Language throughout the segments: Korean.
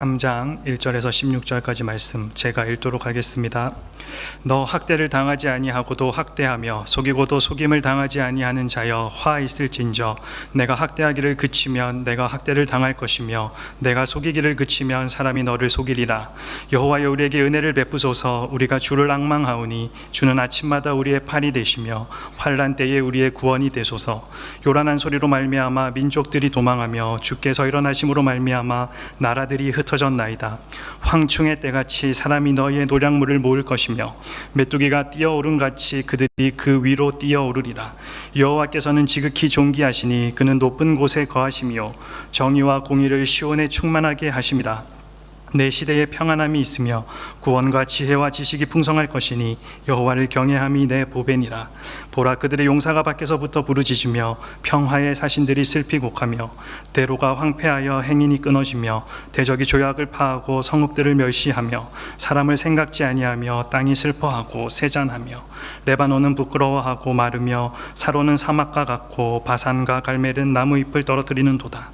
3장 1절에서 16절까지 말씀 제가 읽도록 하겠습니다. 너 학대를 당하지 아니하고도 학대하며 속이고도 속임을 당하지 아니하는 자여 화 있을진저 내가 학대하기를 그치면 내가 학대를 당할 것이며 내가 속이기를 그치면 사람이 너를 속이리라. 여호와여 우리에게 은혜를 베푸소서. 우리가 주를 앙망하오니 주는 아침마다 우리의 팔이 되시며 환난 때에 우리의 구원이 되소서. 요란한 소리로 말미암아 민족들이 도망하며 주께서 일어나심으로 말미암아 나라들이 흩어졌나이다. 황충의 때같이 사람이 너희의 노량물을 모을 것이며 메뚜기가 뛰어오름같이 그들이 그 위로 뛰어오르리라. 여호와께서는 지극히 존귀하시니 그는 높은 곳에 거하시며 정의와 공의를 시온에 충만하게 하심이라. 내 시대에 평안함이 있으며 구원과 지혜와 지식이 풍성할 것이니 여호와를 경외함이 내 보배니라. 보라, 그들의 용사가 밖에서부터 부르짖으며 평화의 사신들이 슬피 곡하며 대로가 황폐하여 행인이 끊어지며 대적이 조약을 파하고 성읍들을 멸시하며 사람을 생각지 아니하며 땅이 슬퍼하고 세잔하며 레바논은 부끄러워하고 마르며 사로는 사막과 같고 바산과 갈멜은 나무 잎을 떨어뜨리는 도다.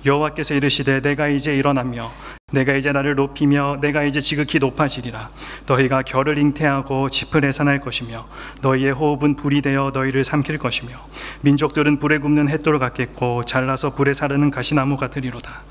여호와께서 이르시되 내가 이제 일어나며 내가 이제 나를 높이며 내가 이제 지극히 높아지리라. 너희가 결을 잉태하고 짚을 해산할 것이며 너희의 호흡은 불이 되어 너희를 삼킬 것이며 민족들은 불에 굽는 햇돌 같겠고 잘라서 불에 사르는 가시나무 같으리로다.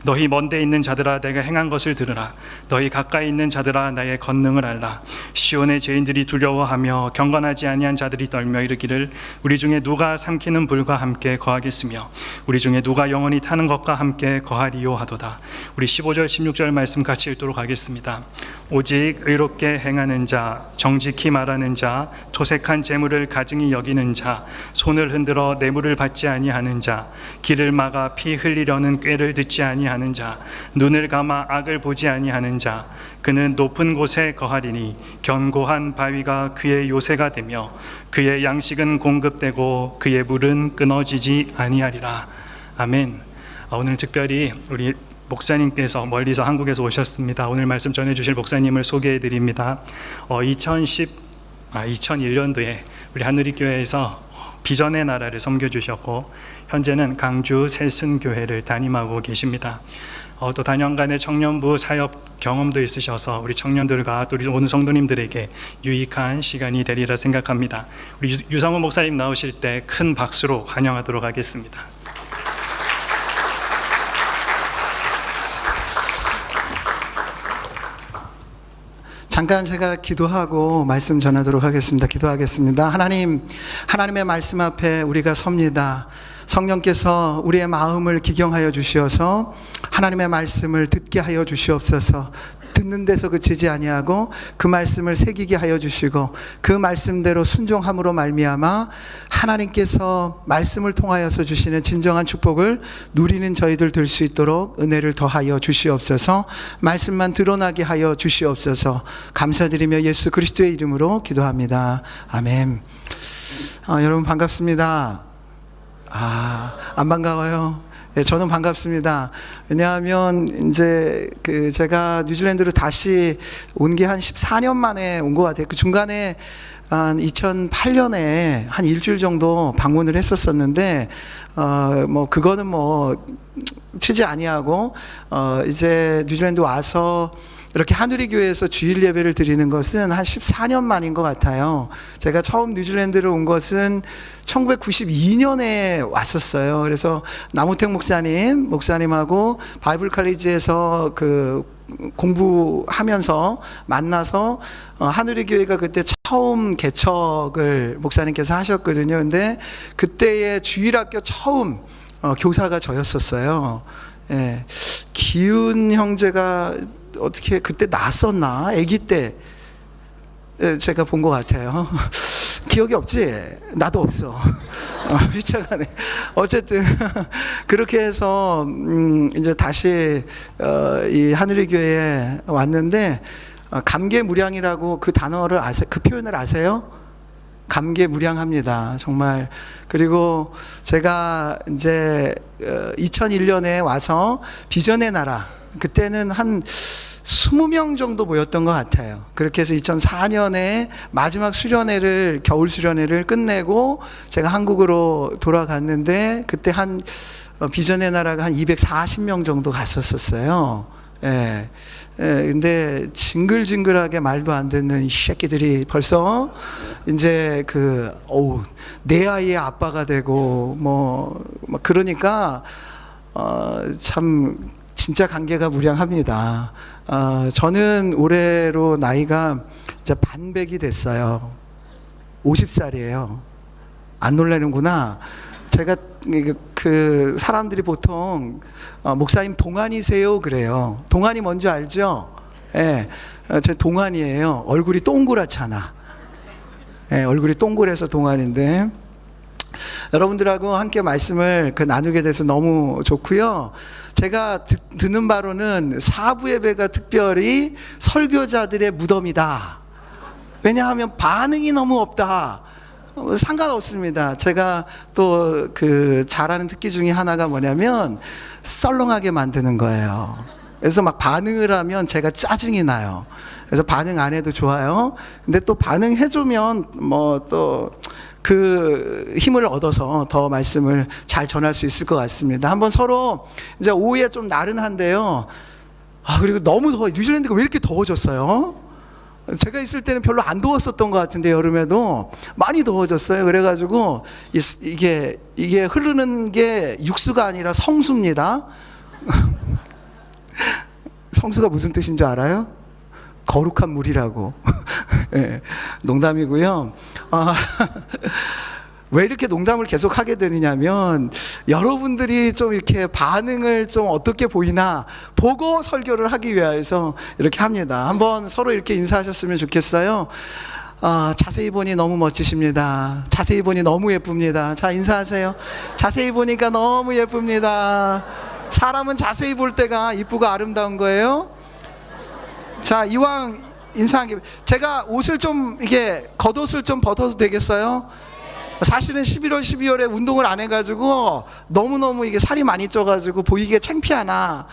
너희 먼데 있는 자들아 내가 행한 것을 들으라. 너희 가까이 있는 자들아 나의 권능을 알라. 시온의 죄인들이 두려워하며 경건하지 아니한 자들이 떨며 이르기를 우리 중에 누가 삼키는 불과 함께 거하겠으며 우리 중에 누가 영원히 타는 것과 함께 거하리요 하도다. 우리 15절 16절 말씀 같이 읽도록 하겠습니다. 오직 의롭게 행하는 자, 정직히 말하는 자, 토색한 재물을 가증히 여기는 자, 손을 흔들어 뇌물을 받지 아니하는 자, 길을 막아 피 흘리려는 꾀를 듣지 아니하는 자, 눈을 감아 악을 보지 아니하는 자, 그는 높은 곳에 거하리니 견고한 바위가 그의 요새가 되며 그의 양식은 공급되고 그의 물은 끊어지지 아니하리라. 아멘. 오늘 특별히 우리 목사님께서 멀리서 한국에서 오셨습니다. 오늘 말씀 전해주실 목사님을 소개해드립니다. 2001년도에 우리 하누리교회에서 비전의 나라를 섬겨주셨고 현재는 강주 새순교회를 담임하고 계십니다. 또 다년간의 청년부 사역 경험도 있으셔서 우리 청년들과 또 우리 오늘 성도님들에게 유익한 시간이 되리라 생각합니다. 우리 유상호 목사님 나오실 때 큰 박수로 환영하도록 하겠습니다. 잠깐 제가 기도하고 말씀 전하도록 하겠습니다. 기도하겠습니다. 하나님의 말씀 앞에 우리가 섭니다. 성령께서 우리의 마음을 기경하여 주시어서 하나님의 말씀을 듣게 하여 주시옵소서. 듣는 데서 그치지 아니하고 그 말씀을 새기게 하여 주시고 그 말씀대로 순종함으로 말미암아 하나님께서 말씀을 통하여서 주시는 진정한 축복을 누리는 저희들 될 수 있도록 은혜를 더하여 주시옵소서. 말씀만 드러나게 하여 주시옵소서. 감사드리며 예수 그리스도의 이름으로 기도합니다. 아멘. 여러분 반갑습니다. 안 반가워요? 네, 저는 반갑습니다. 왜냐하면 이제 제가 뉴질랜드로 다시 온 게 한 14년 만에 온 것 같아요. 그 중간에 한 2008년에 한 일주일 정도 방문을 했었었는데 그거는 치지 아니하고 이제 뉴질랜드 와서 이렇게 하누리교회에서 주일 예배를 드리는 것은 한 14년 만인 것 같아요. 제가 처음 뉴질랜드를 온 것은 1992년에 왔었어요. 그래서 나무택 목사님하고 바이블 칼리지에서 공부하면서 만나서 하누리교회가 그때 처음 개척을 목사님께서 하셨거든요. 근데 그때의 주일학교 처음 교사가 저였었어요. 예, 기훈 형제가 어떻게 그때 났었나? 아기 때 제가 본 것 같아요. 기억이 없지? 나도 없어. 휘차가네. 어쨌든 그렇게 해서 이제 다시 이 하누리교회에 왔는데 감개무량이라고 그 단어를 아세요? 그 표현을 아세요? 감개무량합니다. 정말. 그리고 제가 이제 2001년에 와서 비전의 나라, 그때는 한 20명 정도 모였던 것 같아요. 그렇게 해서 2004년에 마지막 겨울 수련회를 끝내고 제가 한국으로 돌아갔는데 그때 비전의 나라가 한 240명 정도 갔었어요. 예. 근데 징글징글하게 말도 안 듣는 이 새끼들이 벌써 이제 내 아이의 아빠가 되고 그러니까 참 진짜 관계가 무량합니다. 저는 올해로 나이가 이제 반백이 됐어요. 50살이에요. 안 놀라는구나. 제가 그 사람들이 보통 목사님 동안이세요 그래요. 동안이 뭔지 알죠? 예, 제 동안이에요. 얼굴이 동그랗잖아. 예, 얼굴이 동그래서 동안인데 여러분들하고 함께 말씀을 나누게 돼서 너무 좋고요. 제가 듣는 바로는 사부 예배가 특별히 설교자들의 무덤이다. 왜냐하면 반응이 너무 없다. 상관없습니다. 제가 또 잘하는 특기 중에 하나가 뭐냐면 썰렁하게 만드는 거예요. 그래서 막 반응을 하면 제가 짜증이 나요. 그래서 반응 안 해도 좋아요. 근데 또 반응해주면 또 힘을 얻어서 더 말씀을 잘 전할 수 있을 것 같습니다. 한번 서로 이제 오후에 좀 나른한데요. 그리고 너무 더워. 뉴질랜드가 왜 이렇게 더워졌어요? 제가 있을 때는 별로 안 더웠었던 것 같은데 여름에도 많이 더워졌어요. 그래가지고 이게 흐르는 게 육수가 아니라 성수입니다. 성수가 무슨 뜻인 줄 알아요? 거룩한 물이라고. 네, 농담이고요. 왜 이렇게 농담을 계속 하게 되느냐면 여러분들이 좀 이렇게 반응을 좀 어떻게 보이나 보고 설교를 하기 위해서 이렇게 합니다. 한번 서로 이렇게 인사하셨으면 좋겠어요. 자세히 보니 너무 멋지십니다. 자세히 보니 너무 예쁩니다. 자, 인사하세요. 자세히 보니까 너무 예쁩니다. 사람은 자세히 볼 때가 이쁘고 아름다운 거예요. 자, 이왕 인사한 김에 제가 옷을 좀 겉옷을 좀 벗어도 되겠어요? 사실은 11월 12월에 운동을 안 해가지고 너무너무 살이 많이 쪄가지고 보이기에 창피하나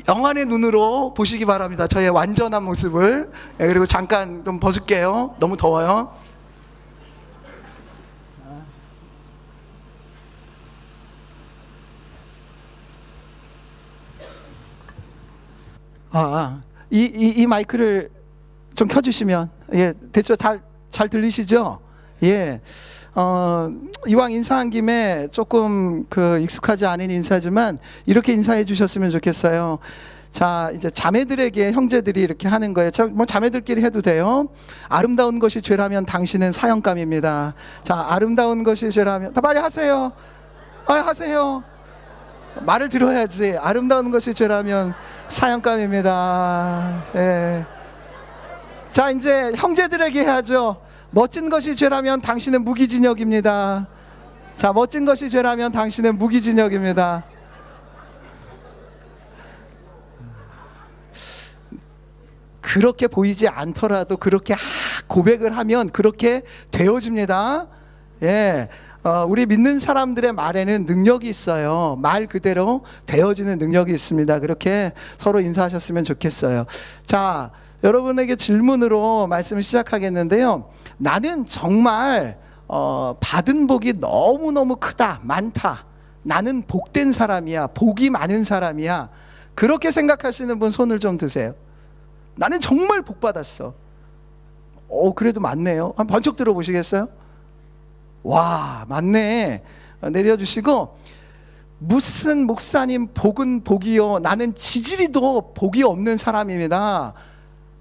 영안의 눈으로 보시기 바랍니다. 저의 완전한 모습을. 그리고 잠깐 좀 벗을게요. 너무 더워요. 이 마이크를 좀 켜주시면, 예, 대충 잘 들리시죠? 예, 이왕 인사한 김에 조금 익숙하지 않은 인사지만 이렇게 인사해 주셨으면 좋겠어요. 자, 이제 자매들에게 형제들이 이렇게 하는 거예요. 자매들끼리 해도 돼요. 아름다운 것이 죄라면 당신은 사형감입니다. 자, 아름다운 것이 죄라면, 다 빨리 하세요. 하세요. 말을 들어야지. 아름다운 것이 죄라면 사형감입니다. 예. 자, 이제 형제들에게 해야죠. 멋진 것이 죄라면 당신은 무기징역입니다. 자, 멋진 것이 죄라면 당신은 무기징역입니다. 그렇게 보이지 않더라도 그렇게 고백을 하면 그렇게 되어집니다. 예. 우리 믿는 사람들의 말에는 능력이 있어요. 말 그대로 되어지는 능력이 있습니다. 그렇게 서로 인사하셨으면 좋겠어요. 자, 여러분에게 질문으로 말씀을 시작하겠는데요. 나는 정말 받은 복이 너무너무 크다, 많다. 나는 복된 사람이야, 복이 많은 사람이야. 그렇게 생각하시는 분 손을 좀 드세요. 나는 정말 복 받았어. 그래도 많네요. 한번 번쩍 들어보시겠어요? 와, 맞네. 내려주시고, 무슨 목사님 복은 복이요, 나는 지지리도 복이 없는 사람입니다.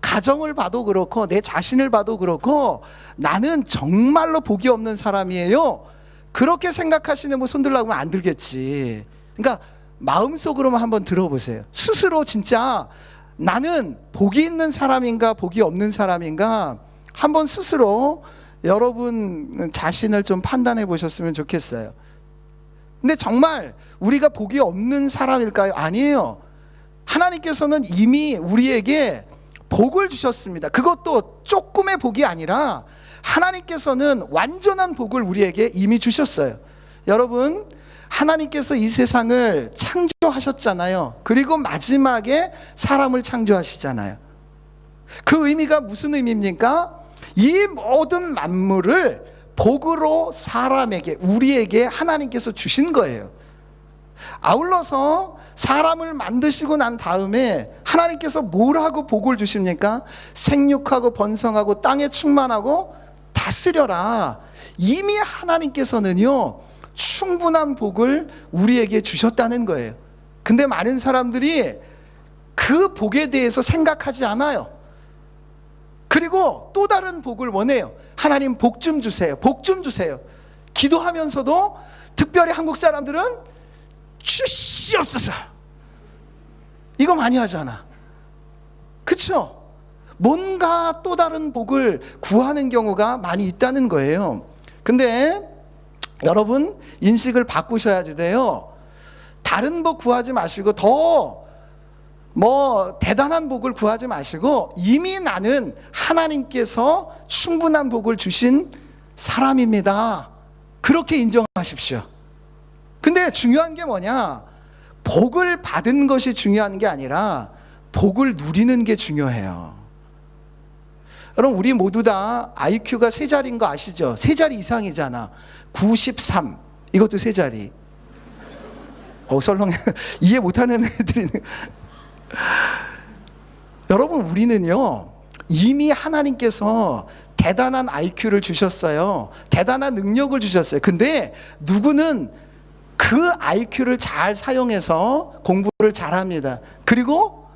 가정을 봐도 그렇고 내 자신을 봐도 그렇고 나는 정말로 복이 없는 사람이에요. 그렇게 생각하시는 분 손들라고 하면 안 들겠지. 그러니까 마음속으로만 한번 들어보세요. 스스로 진짜 나는 복이 있는 사람인가 복이 없는 사람인가 한번 스스로 여러분 자신을 좀 판단해 보셨으면 좋겠어요. 근데 정말 우리가 복이 없는 사람일까요? 아니에요. 하나님께서는 이미 우리에게 복을 주셨습니다. 그것도 조금의 복이 아니라 하나님께서는 완전한 복을 우리에게 이미 주셨어요. 여러분, 하나님께서 이 세상을 창조하셨잖아요. 그리고 마지막에 사람을 창조하시잖아요. 그 의미가 무슨 의미입니까? 이 모든 만물을 복으로 사람에게, 우리에게 하나님께서 주신 거예요. 아울러서 사람을 만드시고 난 다음에 하나님께서 뭘 하고 복을 주십니까? 생육하고 번성하고 땅에 충만하고 다스려라. 이미 하나님께서는요, 충분한 복을 우리에게 주셨다는 거예요. 근데 많은 사람들이 그 복에 대해서 생각하지 않아요. 그리고 또 다른 복을 원해요. 하나님 복 좀 주세요. 복 좀 주세요. 기도하면서도 특별히 한국 사람들은 주시옵소서, 이거 많이 하잖아. 그렇죠? 뭔가 또 다른 복을 구하는 경우가 많이 있다는 거예요. 근데 여러분, 인식을 바꾸셔야지 돼요. 다른 복 구하지 마시고 더 대단한 복을 구하지 마시고, 이미 나는 하나님께서 충분한 복을 주신 사람입니다, 그렇게 인정하십시오. 근데 중요한 게 뭐냐? 복을 받은 것이 중요한 게 아니라 복을 누리는 게 중요해요. 여러분, 우리 모두 다 IQ가 세 자리인 거 아시죠? 세 자리 이상이잖아. 93, 이것도 세 자리. 설렁 이해 못하는 애들이. 여러분, 우리는요, 이미 하나님께서 대단한 IQ를 주셨어요. 대단한 능력을 주셨어요. 근데 누구는 그 IQ를 잘 사용해서 공부를 잘합니다. 그리고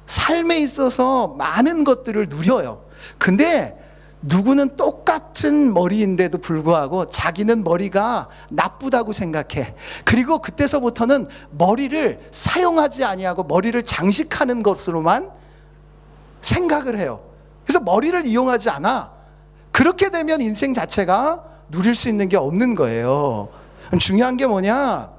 삶에 있어서 많은 것들을 누려요. 근데 누구는 똑같은 머리인데도 불구하고 자기는 머리가 나쁘다고 생각해. 그리고 그때서부터는 머리를 사용하지 아니하고 머리를 장식하는 것으로만 생각을 해요. 그래서 머리를 이용하지 않아. 그렇게 되면 인생 자체가 누릴 수 있는 게 없는 거예요. 중요한 게 뭐냐?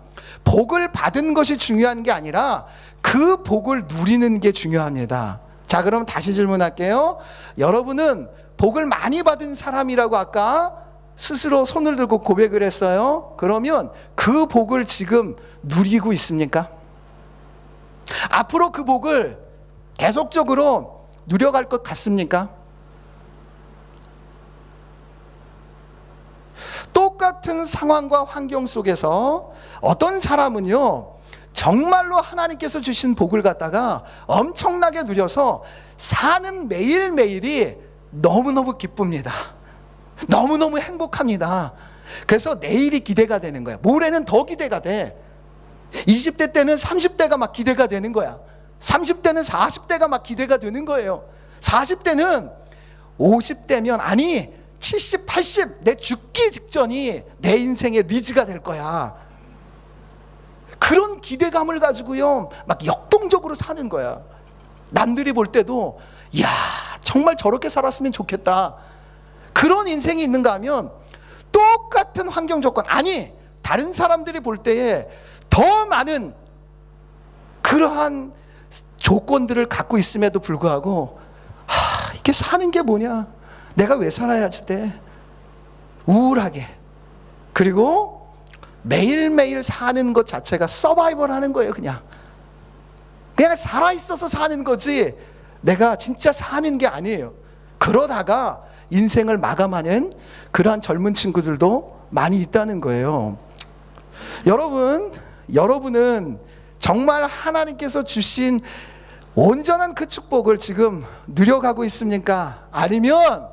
복을 받은 것이 중요한 게 아니라 그 복을 누리는 게 중요합니다. 자, 그럼 다시 질문할게요. 여러분은 복을 많이 받은 사람이라고 아까 스스로 손을 들고 고백을 했어요. 그러면 그 복을 지금 누리고 있습니까? 앞으로 그 복을 계속적으로 누려갈 것 같습니까? 똑같은 상황과 환경 속에서 어떤 사람은요, 정말로 하나님께서 주신 복을 갖다가 엄청나게 누려서 사는 매일매일이 너무너무 기쁩니다. 너무너무 행복합니다. 그래서 내일이 기대가 되는 거야. 모레는 더 기대가 돼. 20대 때는 30대가 막 기대가 되는 거야. 30대는 40대가 막 기대가 되는 거예요. 40대는 50대면, 아니 70, 80, 내 죽기 직전이 내 인생의 리즈가 될 거야. 그런 기대감을 가지고요, 막 역동적으로 사는 거야. 남들이 볼 때도 이야, 정말 저렇게 살았으면 좋겠다, 그런 인생이 있는가 하면 똑같은 환경 조건, 아니 다른 사람들이 볼 때에 더 많은 그러한 조건들을 갖고 있음에도 불구하고 이게 사는 게 뭐냐, 내가 왜 살아야지 돼, 우울하게. 그리고 매일매일 사는 것 자체가 서바이벌 하는 거예요. 그냥 살아있어서 사는 거지 내가 진짜 사는 게 아니에요. 그러다가 인생을 마감하는 그러한 젊은 친구들도 많이 있다는 거예요. 여러분은 정말 하나님께서 주신 온전한 그 축복을 지금 누려가고 있습니까? 아니면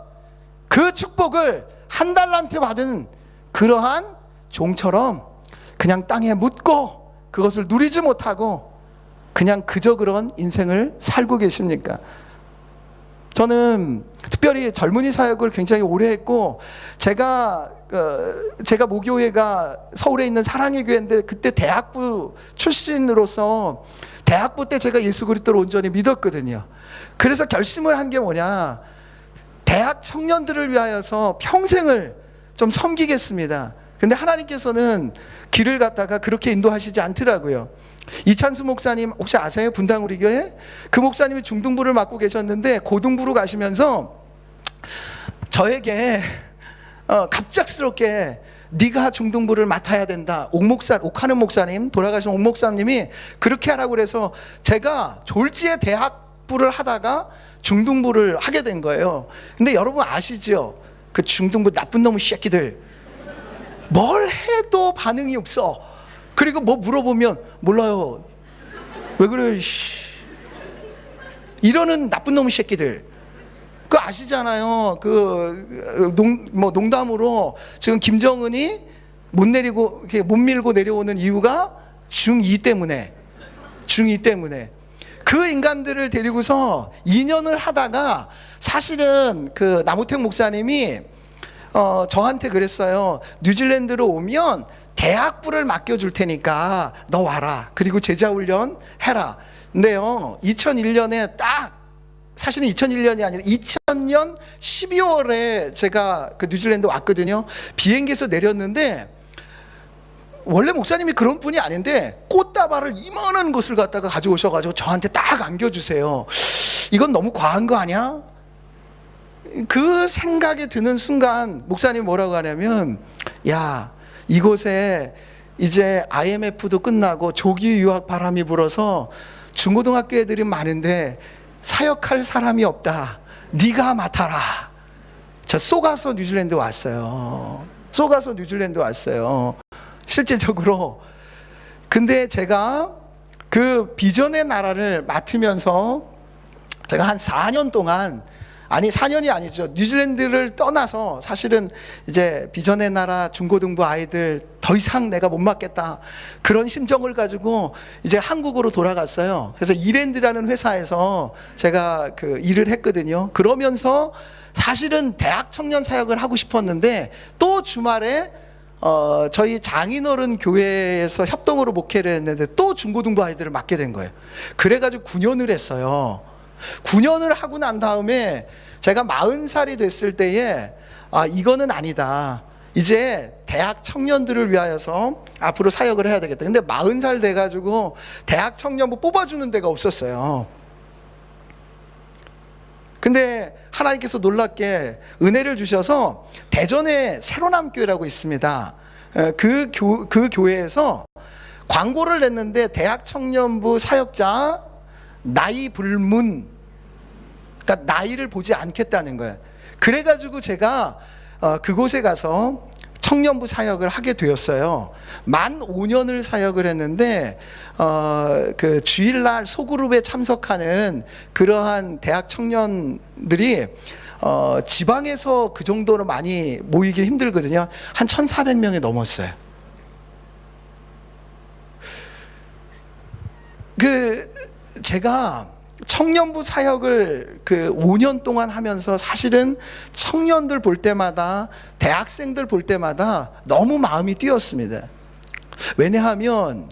그 축복을 한 달란트 받은 그러한 종처럼 그냥 땅에 묻고 그것을 누리지 못하고 그냥 그저 그런 인생을 살고 계십니까? 저는 특별히 젊은이 사역을 굉장히 오래 했고, 제가 모교회가 서울에 있는 사랑의 교회인데, 그때 대학부 출신으로서 대학부 때 제가 예수 그리스도를 온전히 믿었거든요. 그래서 결심을 한 게 뭐냐, 대학 청년들을 위하여서 평생을 좀 섬기겠습니다. 근데 하나님께서는 길을 갖다가 그렇게 인도하시지 않더라고요. 이찬수 목사님 혹시 아세요? 분당 우리 교회? 그 목사님이 중등부를 맡고 계셨는데 고등부로 가시면서 저에게 갑작스럽게 네가 중등부를 맡아야 된다. 옥하는 목사님, 돌아가신 옥 목사님이 그렇게 하라고 그래서 제가 졸지에 대학부를 하다가 중등부를 하게 된 거예요. 근데 여러분 아시죠? 그 중등부 나쁜 놈의 새끼들 뭘 해도 반응이 없어. 그리고 뭐 물어보면 몰라요. 왜 그래? 이러는 나쁜 놈의 새끼들. 그거 아시잖아요. 농담으로 지금 김정은이 못 밀고 내려오는 이유가 중2 때문에. 그 인간들을 데리고서 2년을 하다가 사실은 그 나무택 목사님이 저한테 그랬어요. 뉴질랜드로 오면 대학부를 맡겨줄 테니까 너 와라. 그리고 제자훈련 해라. 근데요, 2001년에 사실은 2001년이 아니라 2000년 12월에 제가 그 뉴질랜드 왔거든요. 비행기에서 내렸는데, 원래 목사님이 그런 분이 아닌데 꽃다발을 이만한 것을 갖다가 가져오셔가지고 저한테 딱 안겨주세요. 이건 너무 과한 거 아니야? 그 생각이 드는 순간 목사님이 뭐라고 하냐면, 야, 이곳에 이제 IMF도 끝나고 조기 유학 바람이 불어서 중고등학교 애들이 많은데 사역할 사람이 없다. 네가 맡아라. 저 쏘가서 뉴질랜드 왔어요. 실제적으로. 근데 제가 그 비전의 나라를 맡으면서 제가 한 4년 동안, 아니 4년이 아니죠, 뉴질랜드를 떠나서 사실은 이제 비전의 나라 중고등부 아이들 더 이상 내가 못 맡겠다, 그런 심정을 가지고 이제 한국으로 돌아갔어요. 그래서 이랜드라는 회사에서 제가 그 일을 했거든요. 그러면서 사실은 대학 청년 사역을 하고 싶었는데 또 주말에 저희 장인어른 교회에서 협동으로 목회를 했는데 또 중고등부 아이들을 맡게 된 거예요. 그래가지고 9년을 했어요. 9년을 하고 난 다음에 제가 40살이 됐을 때에 이거는 아니다. 이제 대학 청년들을 위하여서 앞으로 사역을 해야 되겠다. 근데 40살 돼가지고 대학 청년부 뽑아주는 데가 없었어요. 근데 하나님께서 놀랍게 은혜를 주셔서 대전에 새로남교회라고 있습니다. 그 교회에서 광고를 냈는데 대학 청년부 사역자 나이 불문, 그러니까 나이를 보지 않겠다는 거예요. 그래가지고 제가 그곳에 가서 청년부 사역을 하게 되었어요. 만 5년을 사역을 했는데 그 주일날 소그룹에 참석하는 그러한 대학 청년들이 지방에서 그 정도로 많이 모이기 힘들거든요. 한 1,400명이 넘었어요. 제가 청년부 사역을 5년 동안 하면서 사실은 청년들 볼 때마다, 대학생들 볼 때마다 너무 마음이 뛰었습니다. 왜냐하면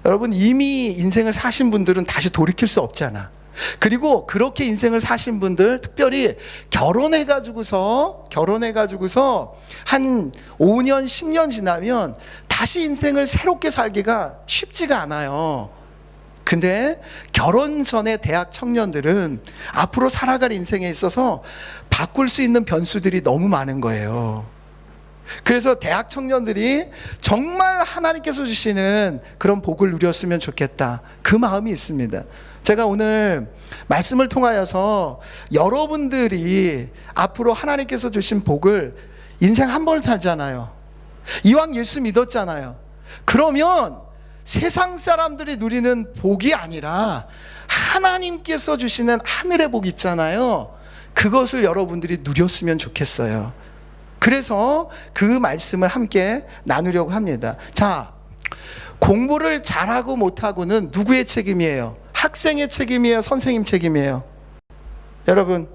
여러분, 이미 인생을 사신 분들은 다시 돌이킬 수 없잖아. 그리고 그렇게 인생을 사신 분들, 특별히 결혼해가지고서 한 5년 10년 지나면 다시 인생을 새롭게 살기가 쉽지가 않아요. 근데 결혼 전에 대학 청년들은 앞으로 살아갈 인생에 있어서 바꿀 수 있는 변수들이 너무 많은 거예요. 그래서 대학 청년들이 정말 하나님께서 주시는 그런 복을 누렸으면 좋겠다, 그 마음이 있습니다. 제가 오늘 말씀을 통하여서 여러분들이 앞으로 하나님께서 주신 복을, 인생 한 번 살잖아요. 이왕 예수 믿었잖아요. 그러면 세상 사람들이 누리는 복이 아니라 하나님께서 주시는 하늘의 복 있잖아요. 그것을 여러분들이 누렸으면 좋겠어요. 그래서 그 말씀을 함께 나누려고 합니다. 자, 공부를 잘하고 못하고는 누구의 책임이에요? 학생의 책임이에요? 선생님 책임이에요? 여러분,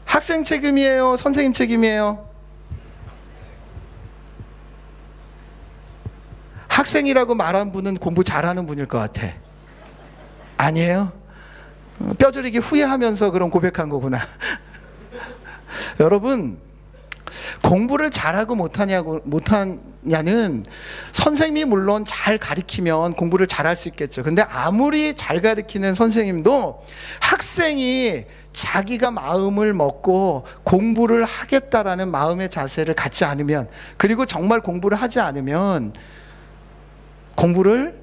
학생 책임이에요? 선생님 책임이에요? 학생이라고 말한 분은 공부 잘하는 분일 것 같아. 아니에요? 뼈저리게 후회하면서 그런 고백한 거구나. 여러분, 공부를 잘하고 못하냐는, 선생님이 물론 잘 가르치면 공부를 잘할 수 있겠죠. 근데 아무리 잘 가르치는 선생님도 학생이 자기가 마음을 먹고 공부를 하겠다라는 마음의 자세를 갖지 않으면, 그리고 정말 공부를 하지 않으면 공부를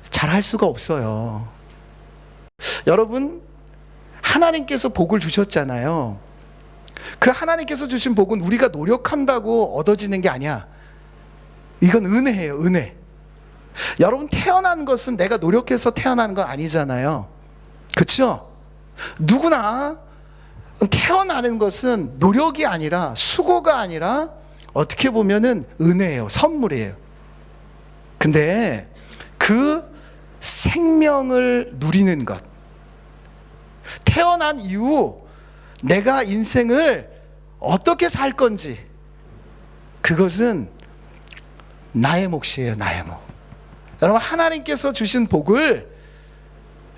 잘할 수가 없어요. 여러분, 하나님께서 복을 주셨잖아요. 그 하나님께서 주신 복은 우리가 노력한다고 얻어지는 게 아니야. 이건 은혜예요, 은혜. 여러분, 태어난 것은 내가 노력해서 태어난 건 아니잖아요. 그렇죠? 누구나 태어나는 것은 노력이 아니라, 수고가 아니라 어떻게 보면은 은혜예요. 선물이에요. 근데 그 생명을 누리는 것, 태어난 이후 내가 인생을 어떻게 살 건지, 그것은 나의 몫이에요. 나의 몫. 여러분, 하나님께서 주신 복을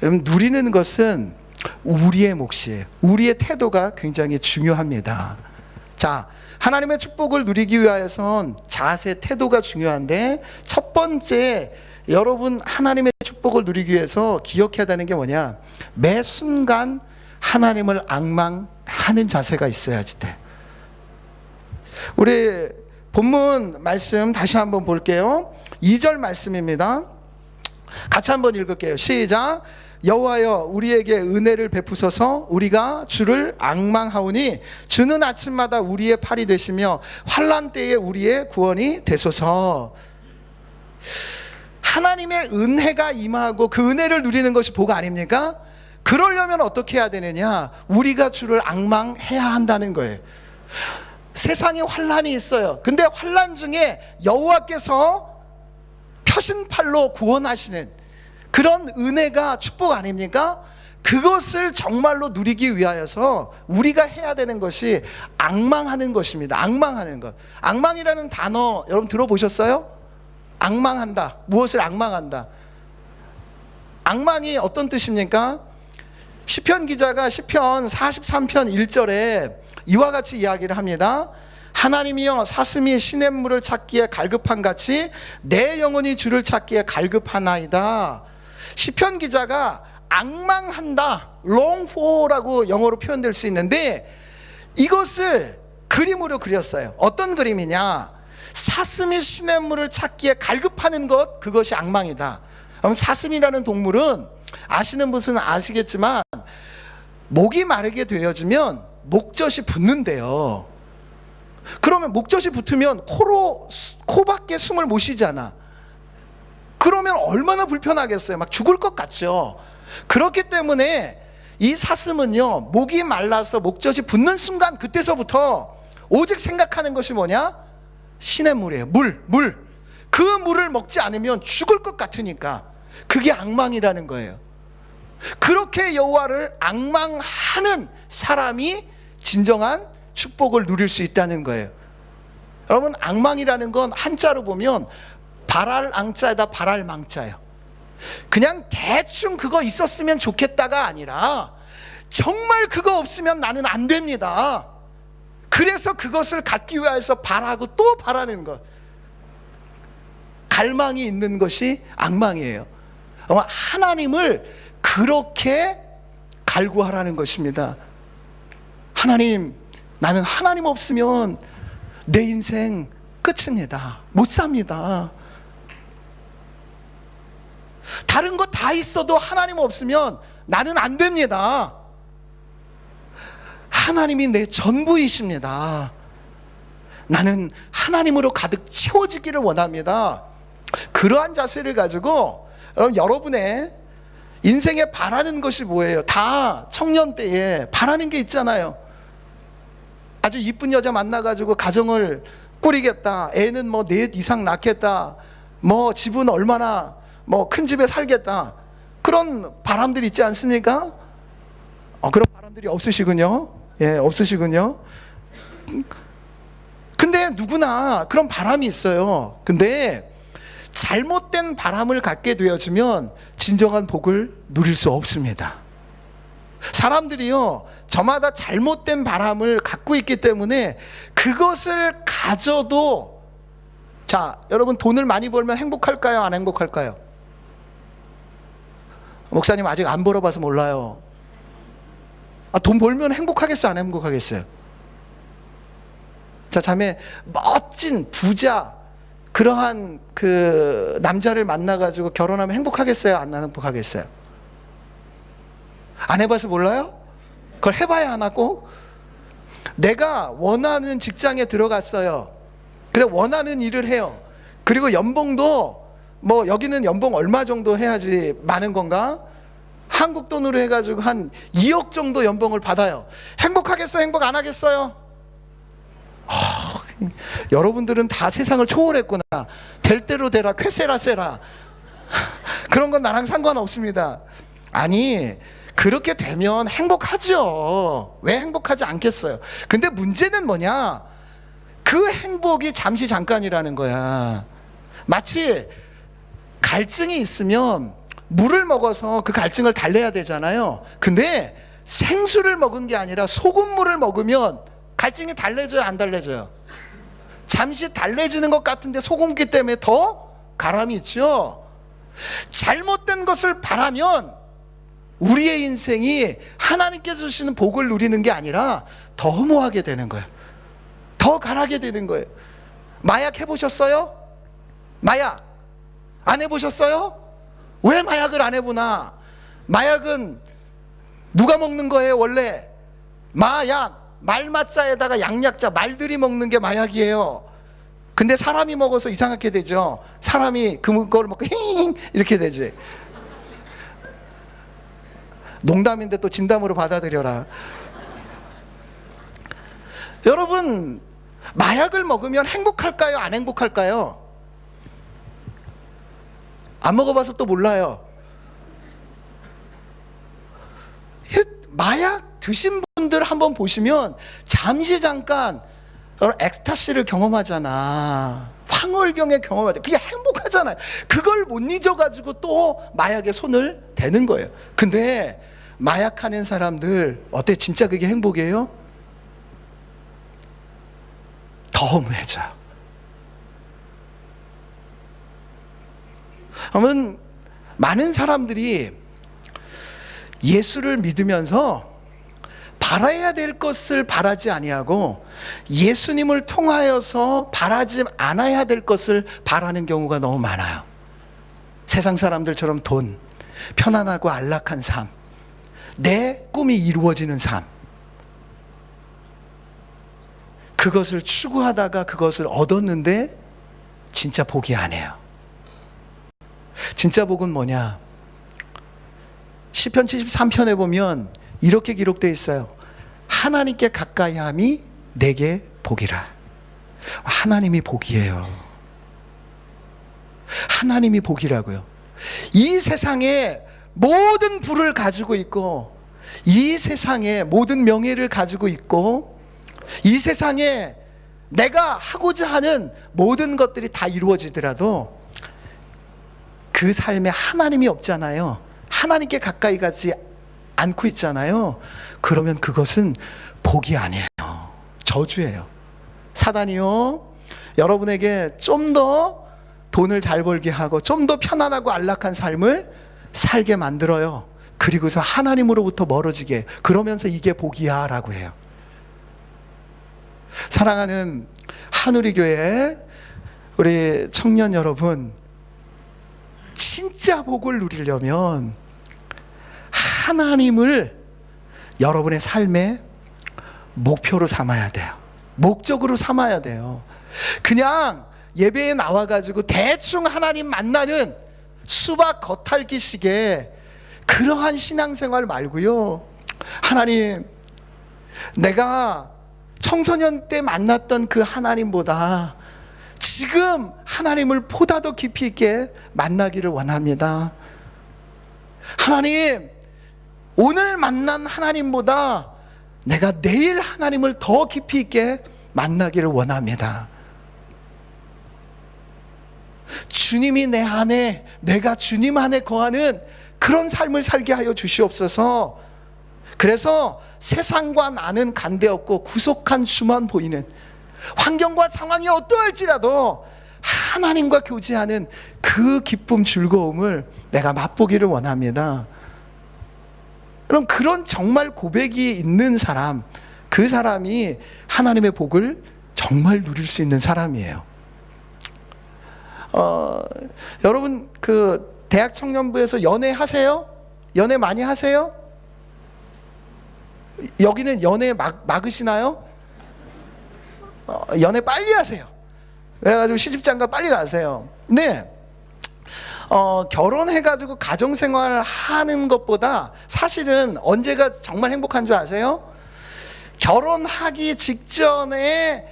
여러분 누리는 것은 우리의 몫이에요. 우리의 태도가 굉장히 중요합니다. 자, 하나님의 축복을 누리기 위하여선 자세, 태도가 중요한데, 첫 번째 여러분 하나님의 축복을 누리기 위해서 기억해야 되는 게 뭐냐? 매 순간 하나님을 앙망하는 자세가 있어야지 돼. 우리 본문 말씀 다시 한번 볼게요. 2절 말씀입니다. 같이 한번 읽을게요. 시작. 여호와여, 우리에게 은혜를 베푸소서. 우리가 주를 앙망하오니 주는 아침마다 우리의 팔이 되시며 환난 때에 우리의 구원이 되소서. 하나님의 은혜가 임하고 그 은혜를 누리는 것이 복 아닙니까? 그러려면 어떻게 해야 되느냐? 우리가 주를 앙망해야 한다는 거예요. 세상에 환난이 있어요. 근데 환난 중에 여호와께서 펴신 팔로 구원하시는 그런 은혜가 축복 아닙니까? 그것을 정말로 누리기 위하여서 우리가 해야 되는 것이 앙망하는 것입니다. 앙망하는 것. 앙망이라는 단어 여러분 들어보셨어요? 앙망한다. 무엇을 앙망한다? 앙망이 어떤 뜻입니까? 시편 기자가 시편 43편 1절에 이와 같이 이야기를 합니다. 하나님이여, 사슴이 시냇물을 찾기에 갈급한 같이 내 영혼이 주를 찾기에 갈급하나이다. 시편 기자가 앙망한다, long for라고 영어로 표현될 수 있는데, 이것을 그림으로 그렸어요. 어떤 그림이냐? 사슴이 시냇물을 찾기에 갈급하는 것, 그것이 앙망이다. 그럼 사슴이라는 동물은 아시는 분은 아시겠지만 목이 마르게 되어지면 목젖이 붙는데요. 그러면 목젖이 붙으면 코밖에 숨을 못 쉬잖아. 그러면 얼마나 불편하겠어요. 막 죽을 것 같죠. 그렇기 때문에 이 사슴은요, 목이 말라서 목젖이 붙는 순간 그때서부터 오직 생각하는 것이 뭐냐? 시냇물이에요. 물. 그 물을 먹지 않으면 죽을 것 같으니까. 그게 앙망이라는 거예요. 그렇게 여호와를 앙망하는 사람이 진정한 축복을 누릴 수 있다는 거예요. 여러분, 앙망이라는 건 한자로 보면 바랄 앙자에다 바랄 망자예요. 그냥 대충 그거 있었으면 좋겠다가 아니라 정말 그거 없으면 나는 안 됩니다. 그래서 그것을 갖기 위해서 바라고 또 바라는 것, 갈망이 있는 것이 앙망이에요. 하나님을 그렇게 갈구하라는 것입니다. 하나님, 나는 하나님 없으면 내 인생 끝입니다. 못 삽니다. 다른 거 다 있어도 하나님 없으면 나는 안 됩니다. 하나님이 내 전부이십니다. 나는 하나님으로 가득 채워지기를 원합니다. 그러한 자세를 가지고 여러분의 인생에 바라는 것이 뭐예요? 다 청년 때에 바라는 게 있잖아요. 아주 이쁜 여자 만나가지고 가정을 꾸리겠다. 애는 뭐 4 이상 낳겠다. 뭐 집은 얼마나 뭐 큰 집에 살겠다. 그런 바람들이 있지 않습니까? 그런 바람들이 없으시군요. 예, 없으시군요. 근데 누구나 그런 바람이 있어요. 근데 잘못된 바람을 갖게 되어지면 진정한 복을 누릴 수 없습니다. 사람들이요, 저마다 잘못된 바람을 갖고 있기 때문에 그것을 가져도, 자, 여러분 돈을 많이 벌면 행복할까요? 안 행복할까요? 목사님 아직 안 벌어봐서 몰라요. 돈 벌면 행복하겠어요? 안 행복하겠어요? 자, 자매, 멋진 부자 그러한 그 남자를 만나가지고 결혼하면 행복하겠어요? 안 행복하겠어요? 안 해봐서 몰라요? 그걸 해봐야 하나 꼭? 내가 원하는 직장에 들어갔어요. 그래, 원하는 일을 해요. 그리고 연봉도 뭐 여기는 연봉 얼마 정도 해야지 많은 건가? 한국 돈으로 해가지고 한 2억 정도 연봉을 받아요. 행복하겠어요? 행복 안 하겠어요? 여러분들은 다 세상을 초월했구나. 될 대로 되라, 쾌세라 세라. 그런 건 나랑 상관없습니다. 아니, 그렇게 되면 행복하죠. 왜 행복하지 않겠어요? 근데 문제는 뭐냐? 그 행복이 잠시 잠깐이라는 거야. 마치 갈증이 있으면 물을 먹어서 그 갈증을 달래야 되잖아요. 근데 생수를 먹은 게 아니라 소금물을 먹으면 갈증이 달래져요, 안 달래져요? 잠시 달래지는 것 같은데 소금기 때문에 더 가람이 있죠. 잘못된 것을 바라면 우리의 인생이 하나님께서 주시는 복을 누리는 게 아니라 더 허무하게 되는 거예요. 더 가라게 되는 거예요. 마약 해보셨어요? 마약 안 해보셨어요? 왜 마약을 안 해보나? 마약은 누가 먹는 거예요? 원래 마약, 말맞자에다가 양약자, 말들이 먹는 게 마약이에요. 근데 사람이 먹어서 이상하게 되죠. 사람이 그걸 먹고 힝 이렇게 되지. 농담인데 또 진담으로 받아들여라. 여러분, 마약을 먹으면 행복할까요? 안 행복할까요? 안 먹어봐서 또 몰라요. 마약 드신 분들 한번 보시면 잠시 잠깐 엑스타시를 경험하잖아. 황홀경에 경험하잖아. 그게 행복하잖아요. 그걸 못 잊어가지고 또 마약에 손을 대는 거예요. 근데 마약하는 사람들 어때? 진짜 그게 행복이에요? 더 허무해져요. 그러면 많은 사람들이 예수를 믿으면서 바라야 될 것을 바라지 아니하고 예수님을 통하여서 바라지 않아야 될 것을 바라는 경우가 너무 많아요. 세상 사람들처럼 돈, 편안하고 안락한 삶, 내 꿈이 이루어지는 삶, 그것을 추구하다가 그것을 얻었는데 진짜 복이 아니에요. 진짜 복은 뭐냐? 시편 73편에 보면 이렇게 기록되어 있어요. 하나님께 가까이 함이 내게 복이라. 하나님이 복이에요. 하나님이 복이라고요. 이 세상에 모든 부를 가지고 있고, 이 세상에 모든 명예를 가지고 있고, 이 세상에 내가 하고자 하는 모든 것들이 다 이루어지더라도 그 삶에 하나님이 없잖아요. 하나님께 가까이 가지 않고 있잖아요. 그러면 그것은 복이 아니에요. 저주예요. 사단이요, 여러분에게 좀 더 돈을 잘 벌게 하고 좀 더 편안하고 안락한 삶을 살게 만들어요. 그리고서 하나님으로부터 멀어지게. 그러면서 이게 복이야 라고 해요. 사랑하는 한우리교회 우리 청년 여러분, 진짜 복을 누리려면 하나님을 여러분의 삶의 목표로 삼아야 돼요. 목적으로 삼아야 돼요. 그냥 예배에 나와가지고 대충 하나님 만나는 수박 겉핥기식의 그러한 신앙생활 말고요. 하나님, 내가 청소년 때 만났던 그 하나님보다 지금 하나님을 보다 더 깊이 있게 만나기를 원합니다. 하나님, 오늘 만난 하나님보다 내가 내일 하나님을 더 깊이 있게 만나기를 원합니다. 주님이 내 안에, 내가 주님 안에 거하는 그런 삶을 살게 하여 주시옵소서. 그래서 세상과 나는 관계없고 구속한 주만 보이는, 환경과 상황이 어떠할지라도 하나님과 교제하는 그 기쁨, 즐거움을 내가 맛보기를 원합니다. 그럼 그런 정말 고백이 있는 사람, 그 사람이 하나님의 복을 정말 누릴 수 있는 사람이에요. 여러분, 그 대학 청년부에서 연애 하세요? 연애 많이 하세요? 여기는 연애 막으시나요? 연애 빨리 하세요. 그래가지고 시집장가 빨리 가세요. 네, 결혼해가지고 가정생활 하는 것보다 사실은 언제가 정말 행복한 줄 아세요? 결혼하기 직전에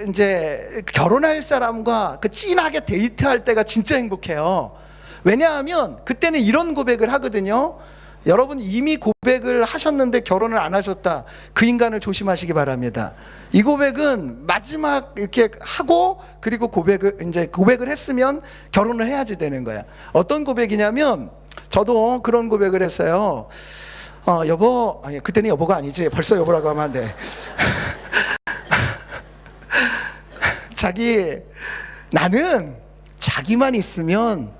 이제 결혼할 사람과 찐하게 데이트할 때가 진짜 행복해요. 왜냐하면 그때는 이런 고백을 하거든요. 여러분 이미 고백을 하셨는데 결혼을 안 하셨다. 그 인간을 조심하시기 바랍니다. 이 고백은 마지막 이렇게 하고 그리고 고백을 했으면 결혼을 해야지 되는 거야. 어떤 고백이냐면 저도 그런 고백을 했어요. 여보, 아니 그때는 여보가 아니지. 벌써 여보라고 하면 안 돼. 나는 자기만 있으면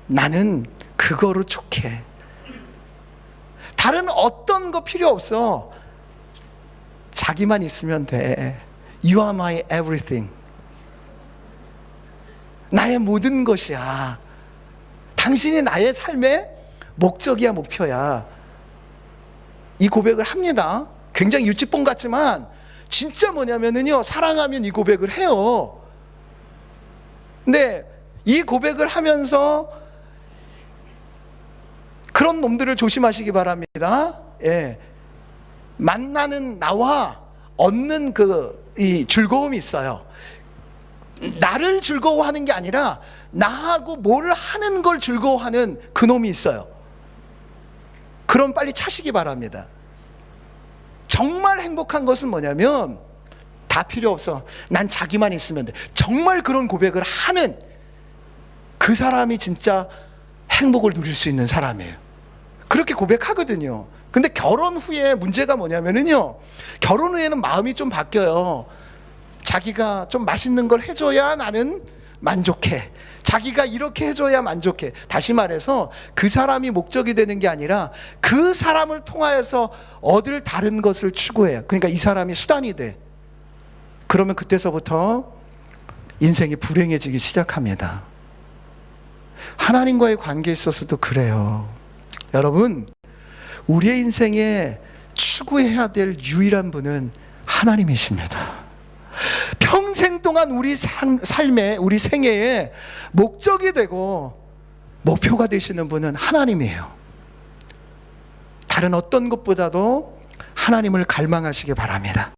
나는 그거로 족해. 다른 어떤 거 필요 없어. 자기만 있으면 돼. You are my everything. 나의 모든 것이야. 당신이 나의 삶의 목적이야, 목표야. 이 고백을 합니다. 굉장히 유치뽕 같지만 진짜 뭐냐면은요, 사랑하면 이 고백을 해요. 근데 이 고백을 하면서 그런 놈들을 조심하시기 바랍니다. 예. 만나는 나와 얻는 이 즐거움이 있어요. 나를 즐거워하는 게 아니라 나하고 뭘 하는 걸 즐거워하는 그 놈이 있어요. 그럼 빨리 차시기 바랍니다. 정말 행복한 것은 뭐냐면 다 필요 없어. 난 자기만 있으면 돼. 정말 그런 고백을 하는 그 사람이 진짜 행복을 누릴 수 있는 사람이에요. 그렇게 고백하거든요. 근데 결혼 후에 문제가 뭐냐면은요, 결혼 후에는 마음이 좀 바뀌어요. 자기가 좀 맛있는 걸 해줘야 나는 만족해. 자기가 이렇게 해줘야 만족해. 다시 말해서 그 사람이 목적이 되는 게 아니라 그 사람을 통하여서 얻을 다른 것을 추구해요. 그러니까 이 사람이 수단이 돼. 그러면 그때서부터 인생이 불행해지기 시작합니다. 하나님과의 관계에 있어서도 그래요. 여러분, 우리의 인생에 추구해야 될 유일한 분은 하나님이십니다. 평생 동안 우리 삶에, 우리 생애에 목적이 되고 목표가 되시는 분은 하나님이에요. 다른 어떤 것보다도 하나님을 갈망하시기 바랍니다.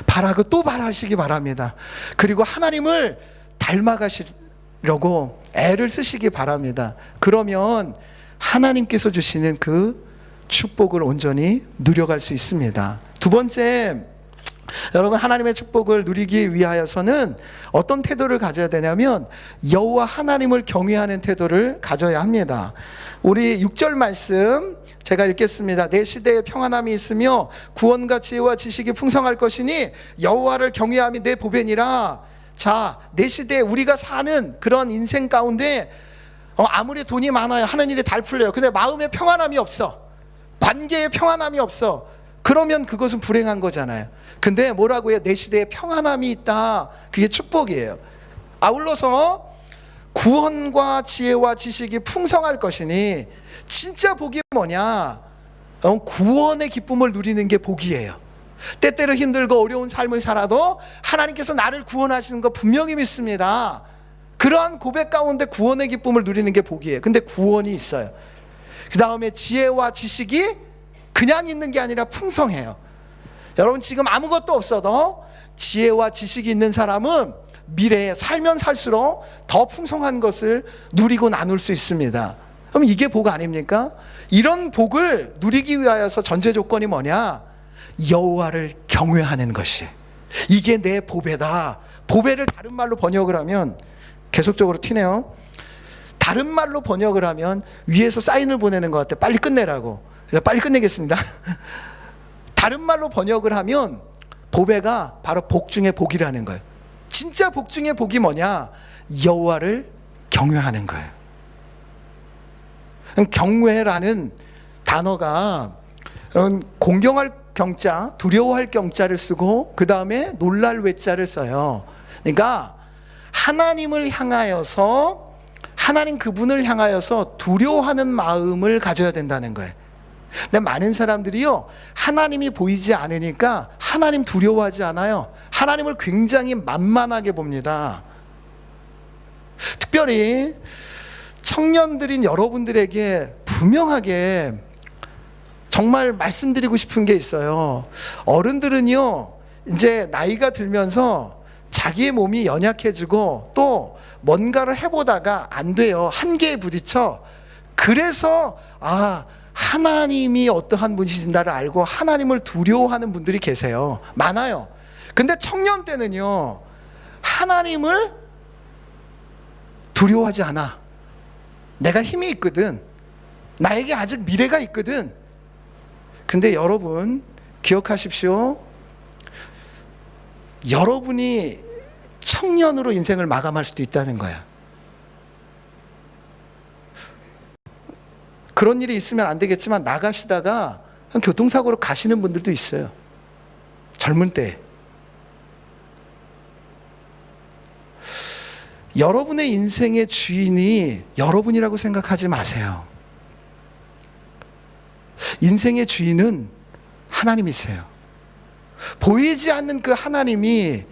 바라고 또 바라시기 바랍니다. 그리고 하나님을 닮아가시려고 애를 쓰시기 바랍니다. 그러면 하나님께서 주시는 그 축복을 온전히 누려갈 수 있습니다. 두 번째, 여러분 하나님의 축복을 누리기 위하여서는 어떤 태도를 가져야 되냐면 여호와 하나님을 경외하는 태도를 가져야 합니다. 우리 6절 말씀 제가 읽겠습니다. 내 시대에 평안함이 있으며 구원과 지혜와 지식이 풍성할 것이니 여호와를 경외함이 내 보배니라. 자, 내 시대에 우리가 사는 그런 인생 가운데 아무리 돈이 많아요, 하는 일이 잘 풀려요. 근데 마음에 평안함이 없어, 관계에 평안함이 없어. 그러면 그것은 불행한 거잖아요. 근데 뭐라고 해요? 내 시대에 평안함이 있다. 그게 축복이에요. 아울러서 구원과 지혜와 지식이 풍성할 것이니, 진짜 복이 뭐냐? 구원의 기쁨을 누리는 게 복이에요. 때때로 힘들고 어려운 삶을 살아도 하나님께서 나를 구원하시는 거 분명히 믿습니다. 그러한 고백 가운데 구원의 기쁨을 누리는 게 복이에요. 근데 구원이 있어요. 그 다음에 지혜와 지식이 그냥 있는 게 아니라 풍성해요. 여러분 지금 아무것도 없어도 지혜와 지식이 있는 사람은 미래에 살면 살수록 더 풍성한 것을 누리고 나눌 수 있습니다. 그럼 이게 복 아닙니까? 이런 복을 누리기 위하여서 전제 조건이 뭐냐? 여호와를 경외하는 것이, 이게 내 보배다. 보배를 다른 말로 번역을 하면, 계속적으로 튀네요. 다른 말로 번역을 하면 위에서 사인을 보내는 것 같아. 빨리 끝내라고. 빨리 끝내겠습니다. 다른 말로 번역을 하면 보배가 바로 복 중의 복이라는 거예요. 진짜 복 중의 복이 뭐냐? 여호와를 경외하는 거예요. 경외라는 단어가 공경할 경자, 두려워할 경자를 쓰고 그 다음에 놀랄 외자를 써요. 그러니까 하나님을 향하여서, 하나님 그분을 향하여서 두려워하는 마음을 가져야 된다는 거예요. 근데 많은 사람들이요, 하나님이 보이지 않으니까 하나님 두려워하지 않아요. 하나님을 굉장히 만만하게 봅니다. 특별히 청년들인 여러분들에게 분명하게 정말 말씀드리고 싶은 게 있어요. 어른들은요, 이제 나이가 들면서 자기의 몸이 연약해지고 또 뭔가를 해보다가 안 돼요. 한계에 부딪혀. 그래서 하나님이 어떠한 분이신가를 알고 하나님을 두려워하는 분들이 계세요. 많아요. 근데 청년 때는요, 하나님을 두려워하지 않아. 내가 힘이 있거든. 나에게 아직 미래가 있거든. 근데 여러분 기억하십시오. 여러분이 청년으로 인생을 마감할 수도 있다는 거야. 그런 일이 있으면 안 되겠지만 나가시다가 교통사고로 가시는 분들도 있어요. 젊은 때. 여러분의 인생의 주인이 여러분이라고 생각하지 마세요. 인생의 주인은 하나님이세요. 보이지 않는 그 하나님이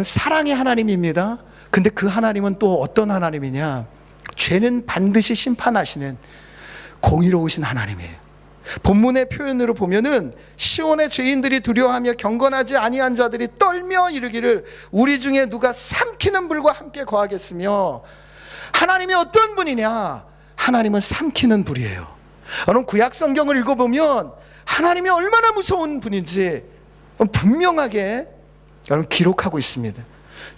사랑의 하나님입니다. 근데 그 하나님은 또 어떤 하나님이냐? 죄는 반드시 심판하시는 공의로우신 하나님이에요. 본문의 표현으로 보면은 시온의 죄인들이 두려워하며 경건하지 아니한 자들이 떨며 이르기를 우리 중에 누가 삼키는 불과 함께 거하겠으며. 하나님이 어떤 분이냐? 하나님은 삼키는 불이에요. 여러분 구약 성경을 읽어보면 하나님이 얼마나 무서운 분인지 분명하게 여러분 기록하고 있습니다.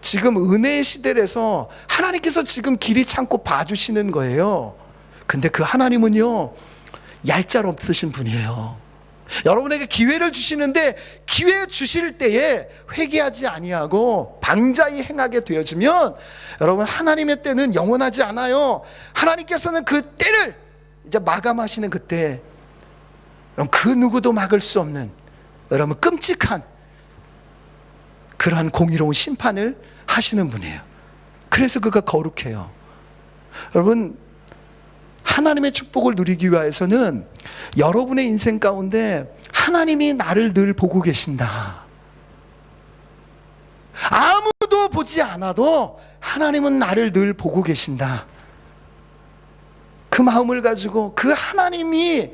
지금 은혜의 시대에서 하나님께서 지금 길이 참고 봐주시는 거예요. 근데 그 하나님은요, 얄짤 없으신 분이에요. 여러분에게 기회를 주시는데 기회 주실 때에 회개하지 아니하고 방자히 행하게 되어지면 여러분 하나님의 때는 영원하지 않아요. 하나님께서는 그 때를 이제 마감하시는 그때 그 누구도 막을 수 없는 여러분 끔찍한 그러한 공의로운 심판을 하시는 분이에요. 그래서 그가 거룩해요. 여러분 하나님의 축복을 누리기 위해서는 여러분의 인생 가운데 하나님이 나를 늘 보고 계신다. 아무도 보지 않아도 하나님은 나를 늘 보고 계신다. 그 마음을 가지고 그 하나님이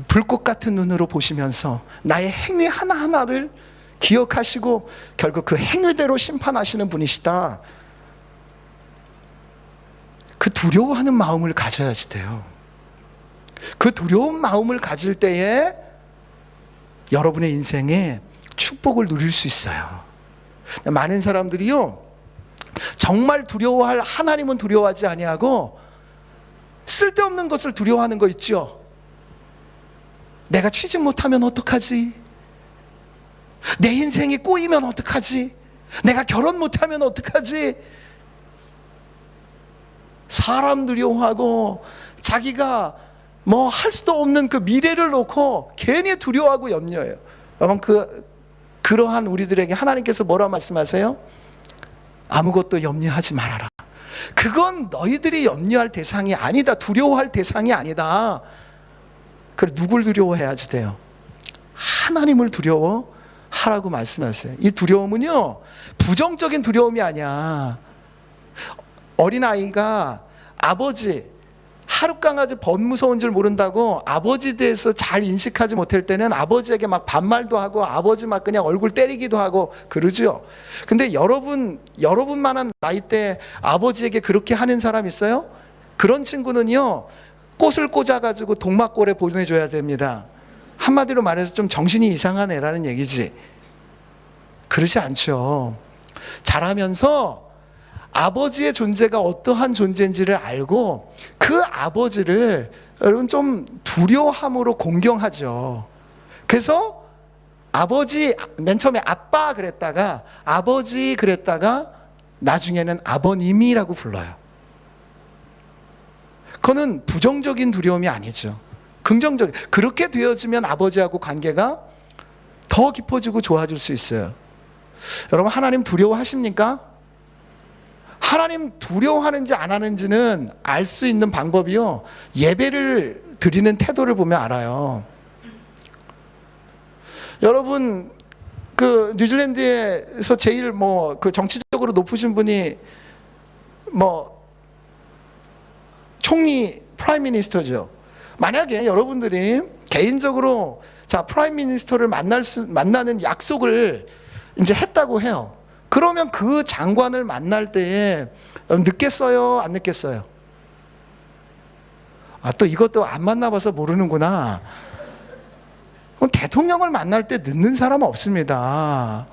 불꽃 같은 눈으로 보시면서 나의 행위 하나하나를 기억하시고 결국 그 행위대로 심판하시는 분이시다. 그 두려워하는 마음을 가져야지 돼요. 그 두려운 마음을 가질 때에 여러분의 인생에 축복을 누릴 수 있어요. 많은 사람들이요, 정말 두려워할 하나님은 두려워하지 아니하고 쓸데없는 것을 두려워하는 거 있죠. 내가 취직 못하면 어떡하지? 내 인생이 꼬이면 어떡하지? 내가 결혼 못하면 어떡하지? 사람 두려워하고 자기가 뭐 할 수도 없는 그 미래를 놓고 괜히 두려워하고 염려해요. 여러분 그러한 우리들에게 하나님께서 뭐라 말씀하세요? 아무것도 염려하지 말아라. 그건 너희들이 염려할 대상이 아니다. 두려워할 대상이 아니다. 그래 누굴 두려워해야지 돼요? 하나님을 두려워하라고 말씀하세요. 이 두려움은요, 부정적인 두려움이 아니야. 어린아이가 아버지, 하룻강아지 범무서운 줄 모른다고 아버지에 대해서 잘 인식하지 못할 때는 아버지에게 막 반말도 하고 아버지 막 그냥 얼굴 때리기도 하고 그러죠. 근데 여러분만한 나이 때 아버지에게 그렇게 하는 사람 있어요? 그런 친구는요, 꽃을 꽂아가지고 동막골에 보내줘야 됩니다. 한마디로 말해서 좀 정신이 이상한 애라는 얘기지. 그러지 않죠. 자라면서 아버지의 존재가 어떠한 존재인지를 알고 그 아버지를 여러분 좀 두려워함으로 공경하죠. 그래서 아버지, 맨 처음에 아빠 그랬다가 아버지 그랬다가 나중에는 아버님이라고 불러요. 그거는 부정적인 두려움이 아니죠. 긍정적인. 그렇게 되어지면 아버지하고 관계가 더 깊어지고 좋아질 수 있어요. 여러분 하나님 두려워하십니까? 하나님 두려워하는지 안 하는지는 알 수 있는 방법이요, 예배를 드리는 태도를 보면 알아요. 여러분 그 뉴질랜드에서 제일 그 정치적으로 높으신 분이 총리, 프라임 미니스터죠. 만약에 여러분들이 개인적으로 자 프라임 미니스터를 만나는 약속을 이제 했다고 해요. 그러면 그 장관을 만날 때에 늦겠어요, 안 늦겠어요? 또 이것도 안 만나봐서 모르는구나. 대통령을 만날 때 늦는 사람은 없습니다.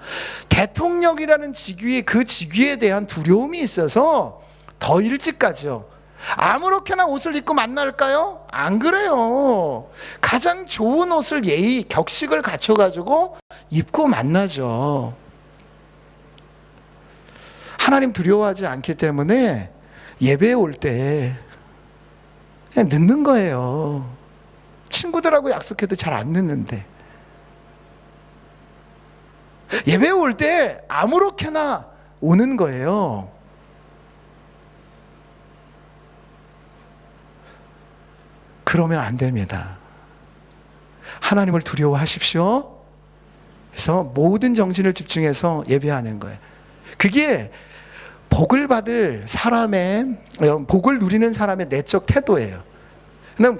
대통령이라는 직위, 그 직위에 대한 두려움이 있어서 더 일찍 가죠. 아무렇게나 옷을 입고 만날까요? 안 그래요. 가장 좋은 옷을 예의, 격식을 갖춰가지고 입고 만나죠. 하나님 두려워하지 않기 때문에 예배에 올 때 그냥 늦는 거예요. 친구들하고 약속해도 잘 안 늦는데. 예배에 올 때 아무렇게나 오는 거예요. 그러면 안 됩니다. 하나님을 두려워하십시오. 그래서 모든 정신을 집중해서 예배하는 거예요. 그게 복을 받을 사람의, 복을 누리는 사람의 내적 태도예요.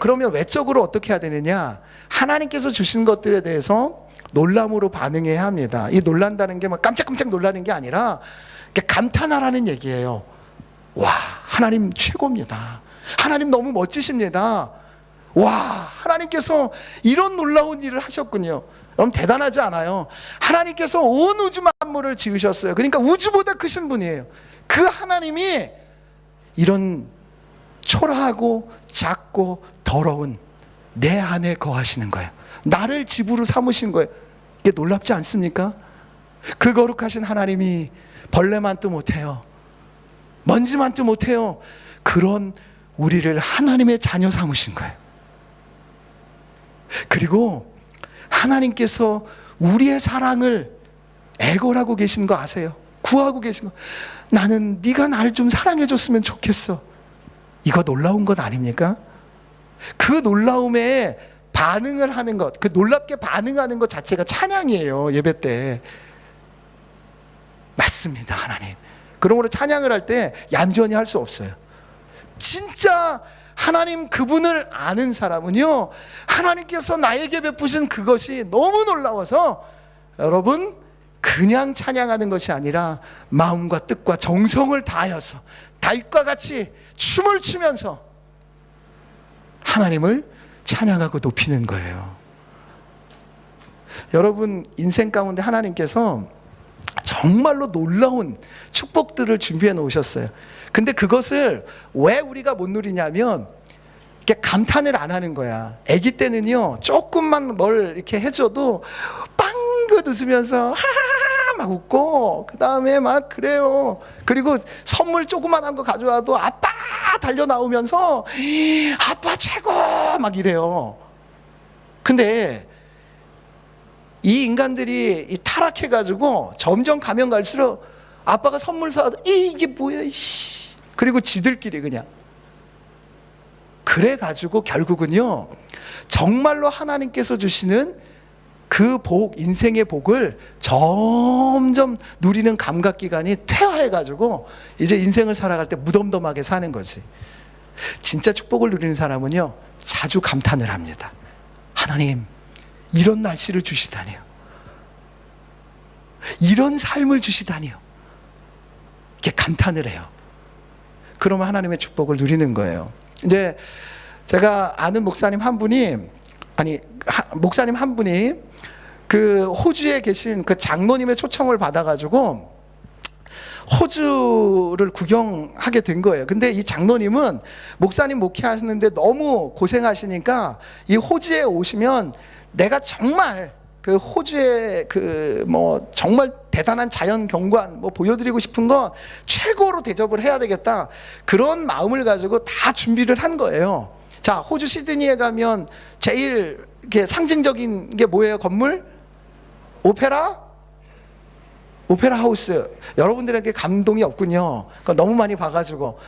그러면 외적으로 어떻게 해야 되느냐? 하나님께서 주신 것들에 대해서 놀람으로 반응해야 합니다. 이 놀란다는 게 막 깜짝깜짝 놀라는 게 아니라 감탄하라는 얘기예요. 와, 하나님 최고입니다. 하나님 너무 멋지십니다. 와, 하나님께서 이런 놀라운 일을 하셨군요. 여러분 대단하지 않아요? 하나님께서 온 우주 만물을 지으셨어요. 그러니까 우주보다 크신 분이에요. 그 하나님이 이런 초라하고 작고 더러운 내 안에 거하시는 거예요. 나를 집으로 삼으신 거예요. 이게 놀랍지 않습니까? 그 거룩하신 하나님이 벌레만도 못해요. 먼지만도 못해요. 그런 우리를 하나님의 자녀 삼으신 거예요. 그리고 하나님께서 우리의 사랑을 애걸하고 계신 거 아세요? 구하고 계신 거. 나는 네가 나를 좀 사랑해 줬으면 좋겠어. 이거 놀라운 것 아닙니까? 그 놀라움에 반응을 하는 것, 그 놀랍게 반응하는 것 자체가 찬양이에요. 예배 때. 맞습니다, 하나님. 그러므로 찬양을 할 때 얌전히 할 수 없어요. 진짜 하나님 그분을 아는 사람은요, 하나님께서 나에게 베푸신 그것이 너무 놀라워서 여러분 그냥 찬양하는 것이 아니라 마음과 뜻과 정성을 다하여서 다윗과 같이 춤을 추면서 하나님을 찬양하고 높이는 거예요. 여러분 인생 가운데 하나님께서 정말로 놀라운 축복들을 준비해 놓으셨어요. 근데 그것을 왜 우리가 못 누리냐면 이렇게 감탄을 안 하는 거야. 아기 때는요, 조금만 뭘 이렇게 해줘도 빵긋 웃으면서 하하하 막 웃고, 그 다음에 막 그래요. 그리고 선물 조그만한 거 가져와도 아빠 달려 나오면서 아빠 최고 막 이래요. 근데 이 인간들이 타락해가지고 점점 가면 갈수록 아빠가 선물 사와도 이게 뭐야 이씨. 그리고 지들끼리 그냥 그래가지고 결국은요, 정말로 하나님께서 주시는 그 복, 인생의 복을 점점 누리는 감각기관이 퇴화해가지고 이제 인생을 살아갈 때 무덤덤하게 사는 거지. 진짜 축복을 누리는 사람은요, 자주 감탄을 합니다. 하나님, 이런 날씨를 주시다니요, 이런 삶을 주시다니요, 이렇게 감탄을 해요. 그러면 하나님의 축복을 누리는 거예요. 이제 제가 아는 목사님 한 분이, 목사님 한 분이 그 호주에 계신 그 장로님의 초청을 받아가지고 호주를 구경하게 된 거예요. 근데 이 장로님은 목사님 목회하시는데 너무 고생하시니까 이 호주에 오시면 내가 정말 그 호주의 그 뭐 정말 대단한 자연 경관 뭐 보여드리고 싶은 거 최고로 대접을 해야 되겠다, 그런 마음을 가지고 다 준비를 한 거예요. 자, 호주 시드니에 가면 제일 이렇게 상징적인 게 뭐예요? 건물? 오페라 하우스. 여러분들에게 감동이 없군요. 너무 많이 봐가지고.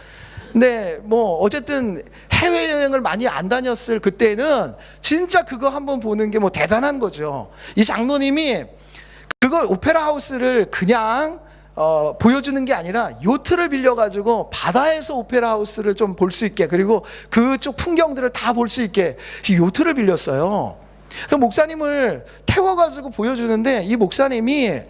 근데 뭐 어쨌든 해외여행을 많이 안 다녔을 그때는 진짜 그거 한번 보는 게 뭐 대단한 거죠. 이 장로님이 그걸 오페라 하우스를 그냥 보여주는 게 아니라 요트를 빌려가지고 바다에서 오페라 하우스를 좀 볼 수 있게, 그리고 그쪽 풍경들을 다 볼 수 있게 요트를 빌렸어요. 그래서 목사님을 태워가지고 보여주는데 이 목사님이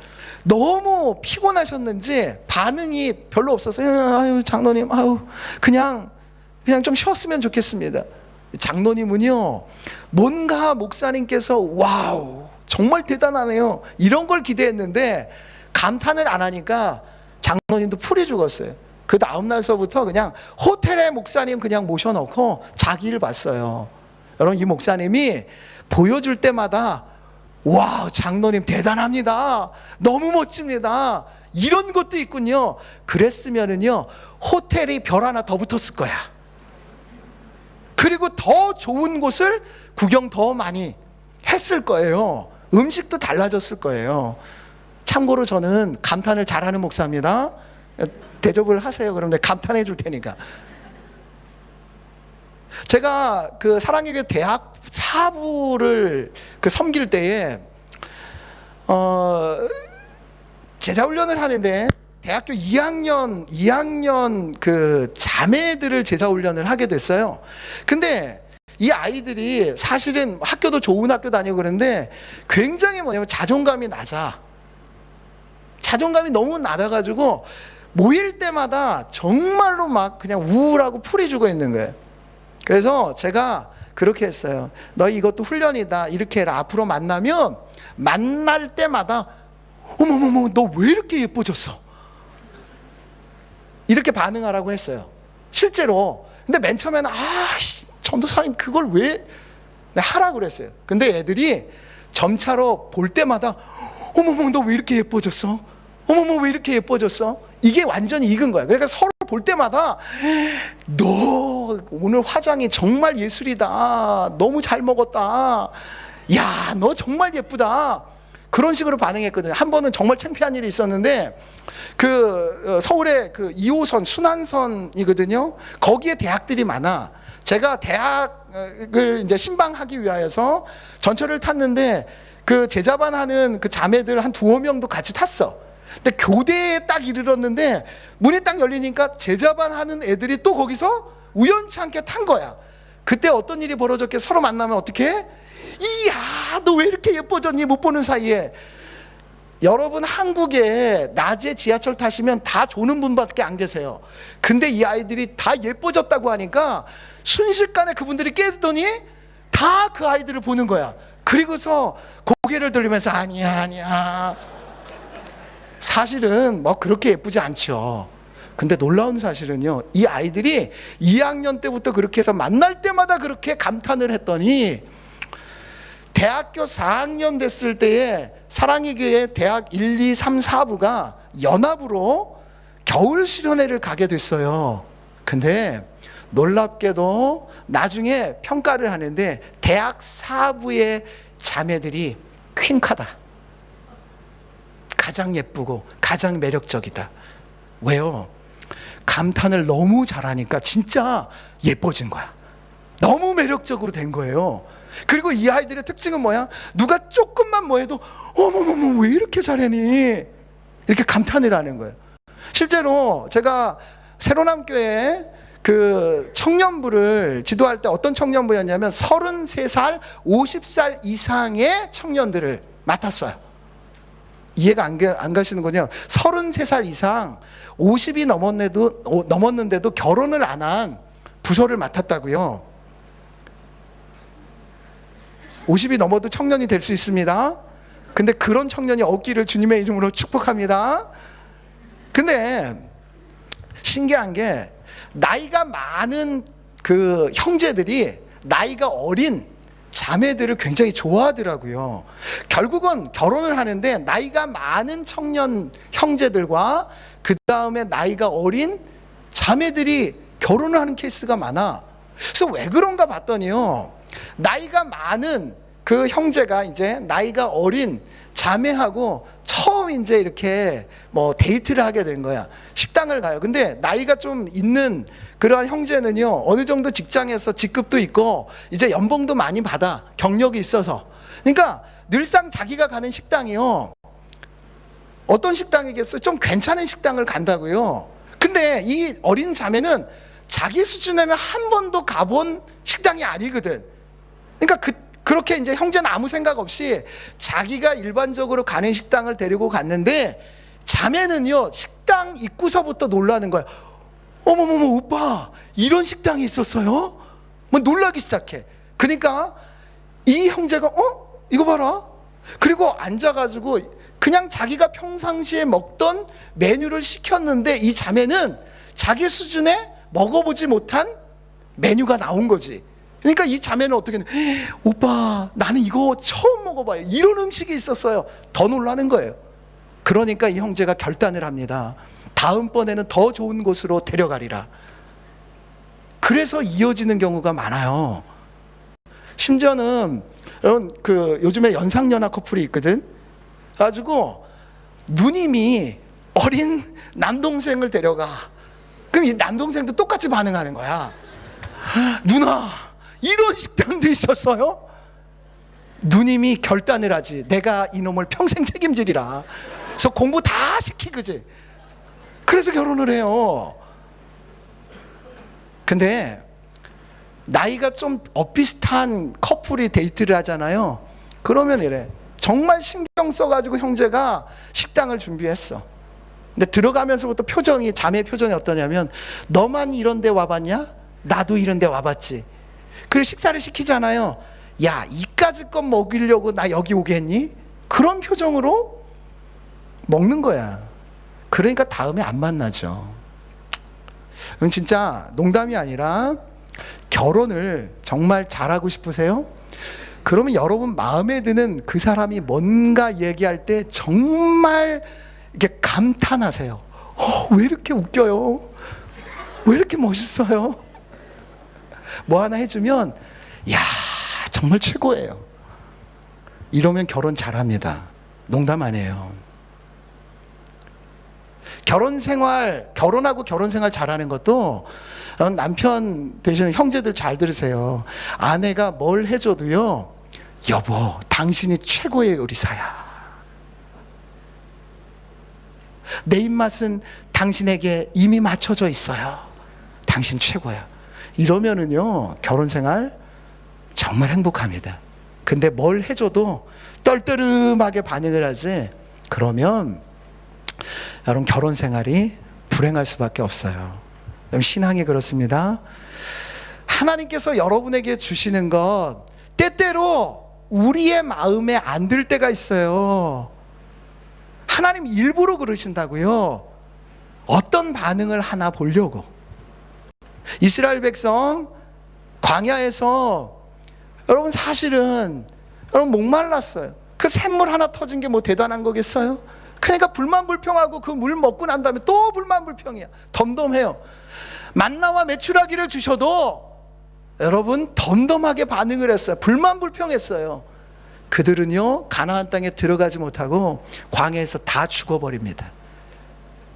너무 피곤하셨는지 반응이 별로 없어서 아유 장로님 아유 그냥 좀 쉬었으면 좋겠습니다. 장로님은요 뭔가 목사님께서 와우 정말 대단하네요 이런 걸 기대했는데 감탄을 안 하니까 장로님도 풀이 죽었어요. 그 다음날서부터 그냥 호텔에 목사님 그냥 모셔놓고 자기 일 봤어요. 여러분 이 목사님이 보여줄 때마다 와 장로님 대단합니다 너무 멋집니다 이런 것도 있군요. 그랬으면은요 호텔이 별 하나 더 붙었을 거야. 그리고 더 좋은 곳을 구경 더 많이 했을 거예요. 음식도 달라졌을 거예요. 참고로 저는 감탄을 잘하는 목사입니다. 대접을 하세요. 그럼 내가 감탄해 줄 테니까. 제가 그 사랑의 교회 대학 사부를 그 섬길 때에 제자훈련을 하는데 대학교 2학년 그 자매들을 제자훈련을 하게 됐어요. 근데 이 아이들이 사실은 학교도 좋은 학교도 아니고 그런데 굉장히 뭐냐면 자존감이 낮아. 자존감이 너무 낮아가지고 모일 때마다 정말로 막 그냥 우울하고 풀이 죽어 있는 거예요. 그래서 제가 그렇게 했어요. 너 이것도 훈련이다. 이렇게 해라. 앞으로 만나면 만날 때마다 어머머머 너 왜 이렇게 예뻐졌어? 이렇게 반응하라고 했어요. 실제로. 근데 맨 처음에는 전도사님 그걸 왜 하라고 그랬어요. 근데 애들이 점차로 볼 때마다 어머머 너 왜 이렇게 예뻐졌어? 어머머 왜 이렇게 예뻐졌어? 이게 완전히 익은 거야. 그러니까 서로 볼 때마다 너 오늘 화장이 정말 예술이다. 너무 잘 먹었다. 야, 너 정말 예쁘다. 그런 식으로 반응했거든요. 한 번은 정말 창피한 일이 있었는데 그 서울에 그 2호선 순환선이거든요. 거기에 대학들이 많아. 제가 대학을 이제 신방하기 위하여서 전철을 탔는데 그 제자반 하는 그 자매들 한 두어 명도 같이 탔어. 근데 교대에 딱 이르렀는데 문이 딱 열리니까 제자반 하는 애들이 또 거기서 우연치 않게 탄 거야. 그때 어떤 일이 벌어졌게 서로 만나면 어떻게 해? 이야 너 왜 이렇게 예뻐졌니 못 보는 사이에. 여러분 한국에 낮에 지하철 타시면 다 조는 분밖에 안 계세요. 근데 이 아이들이 다 예뻐졌다고 하니까 순식간에 그분들이 깨더니 다 그 아이들을 보는 거야. 그리고서 고개를 돌리면서 아니야 사실은 뭐 그렇게 예쁘지 않죠. 근데 놀라운 사실은요 이 아이들이 2학년 때부터 그렇게 해서 만날 때마다 그렇게 감탄을 했더니 대학교 4학년 됐을 때에 사랑의 교회 대학 1, 2, 3, 4부가 연합으로 겨울 수련회를 가게 됐어요. 근데 놀랍게도 나중에 평가를 하는데 대학 4부의 자매들이 퀸카다. 가장 예쁘고 가장 매력적이다. 왜요? 감탄을 너무 잘하니까 진짜 예뻐진 거야. 너무 매력적으로 된 거예요. 그리고 이 아이들의 특징은 뭐야? 누가 조금만 뭐 해도 어머머머 왜 이렇게 잘하니? 이렇게 감탄을 하는 거예요. 실제로 제가 새로남교회 그 청년부를 지도할 때 어떤 청년부였냐면 33살, 50살 이상의 청년들을 맡았어요. 이해가 안 가시는군요. 33살 이상 50이 넘었는데도 결혼을 안 한 부서를 맡았다고요. 50이 넘어도 청년이 될 수 있습니다. 근데 그런 청년이 없기를 주님의 이름으로 축복합니다. 근데 신기한 게 나이가 많은 그 형제들이 나이가 어린 자매들을 굉장히 좋아하더라고요. 결국은 결혼을 하는데 나이가 많은 청년 형제들과 그 다음에 나이가 어린 자매들이 결혼을 하는 케이스가 많아. 그래서 왜 그런가 봤더니요. 나이가 많은 그 형제가 이제 나이가 어린 자매하고 처음 이제 이렇게 뭐 데이트를 하게 된 거야. 식당을 가요. 근데 나이가 좀 있는 그러한 형제는요, 어느 정도 직장에서 직급도 있고 이제 연봉도 많이 받아. 경력이 있어서. 그러니까 늘상 자기가 가는 식당이요, 어떤 식당이겠어요? 좀 괜찮은 식당을 간다고요. 근데 이 어린 자매는 자기 수준에는 한 번도 가본 식당이 아니거든. 그러니까 그렇게 이제 형제는 아무 생각 없이 자기가 일반적으로 가는 식당을 데리고 갔는데, 자매는요 식당 입구서부터 놀라는 거야. 어머머머, 오빠 이런 식당이 있었어요? 뭐 놀라기 시작해. 그러니까 이 형제가 이거 봐라. 그리고 앉아가지고 그냥 자기가 평상시에 먹던 메뉴를 시켰는데, 이 자매는 자기 수준에 먹어보지 못한 메뉴가 나온 거지. 그러니까 이 자매는 어떻게, 오빠 나는 이거 처음 먹어봐요, 이런 음식이 있었어요. 더 놀라는 거예요. 그러니까 이 형제가 결단을 합니다. 다음번에는 더 좋은 곳으로 데려가리라. 그래서 이어지는 경우가 많아요. 심지어는 여러분, 요즘에 연상연하 커플이 있거든. 가지고 누님이 어린 남동생을 데려가. 그럼 이 남동생도 똑같이 반응하는 거야. 누나, 이런 식당도 있었어요? 누님이 결단을 하지. 내가 이놈을 평생 책임지리라. 그래서 공부 다 시키거지. 그래서 결혼을 해요. 근데 나이가 좀 엇비슷한 커플이 데이트를 하잖아요. 그러면 이래. 정말 신경 써가지고 형제가 식당을 준비했어. 근데 들어가면서부터 표정이, 자매 표정이 어떠냐면, 너만 이런 데 와봤냐? 나도 이런 데 와봤지. 그리고 식사를 시키잖아요. 야, 이까짓 것 먹이려고 나 여기 오겠니? 그런 표정으로 먹는 거야. 그러니까 다음에 안 만나죠. 그럼 진짜 농담이 아니라, 결혼을 정말 잘하고 싶으세요? 그러면 여러분 마음에 드는 그 사람이 뭔가 얘기할 때 정말 이렇게 감탄하세요. 왜 이렇게 웃겨요? 왜 이렇게 멋있어요? 뭐 하나 해주면, 야, 정말 최고예요. 이러면 결혼 잘합니다. 농담 아니에요. 결혼하고 결혼 생활 잘하는 것도, 남편 되시는 형제들 잘 들으세요. 아내가 뭘 해줘도요, 여보, 당신이 최고의 요리사야. 내 입맛은 당신에게 이미 맞춰져 있어요. 당신 최고야. 이러면은요, 결혼 생활 정말 행복합니다. 근데 뭘 해줘도 떨떠름하게 반응을 하지, 그러면 여러분 결혼 생활이 불행할 수밖에 없어요. 신앙이 그렇습니다. 하나님께서 여러분에게 주시는 것, 때때로 우리의 마음에 안 들 때가 있어요. 하나님 일부러 그러신다고요. 어떤 반응을 하나 보려고. 이스라엘 백성 광야에서, 여러분 사실은 여러분 목말랐어요. 그 샘물 하나 터진 게 뭐 대단한 거겠어요? 그러니까 불만불평하고 그 물 먹고 난 다음에 또 불만불평이야. 덤덤해요. 만나와 메추라기를 주셔도 여러분 덤덤하게 반응을 했어요. 불만불평했어요. 그들은요, 가나안 땅에 들어가지 못하고 광야에서 다 죽어버립니다.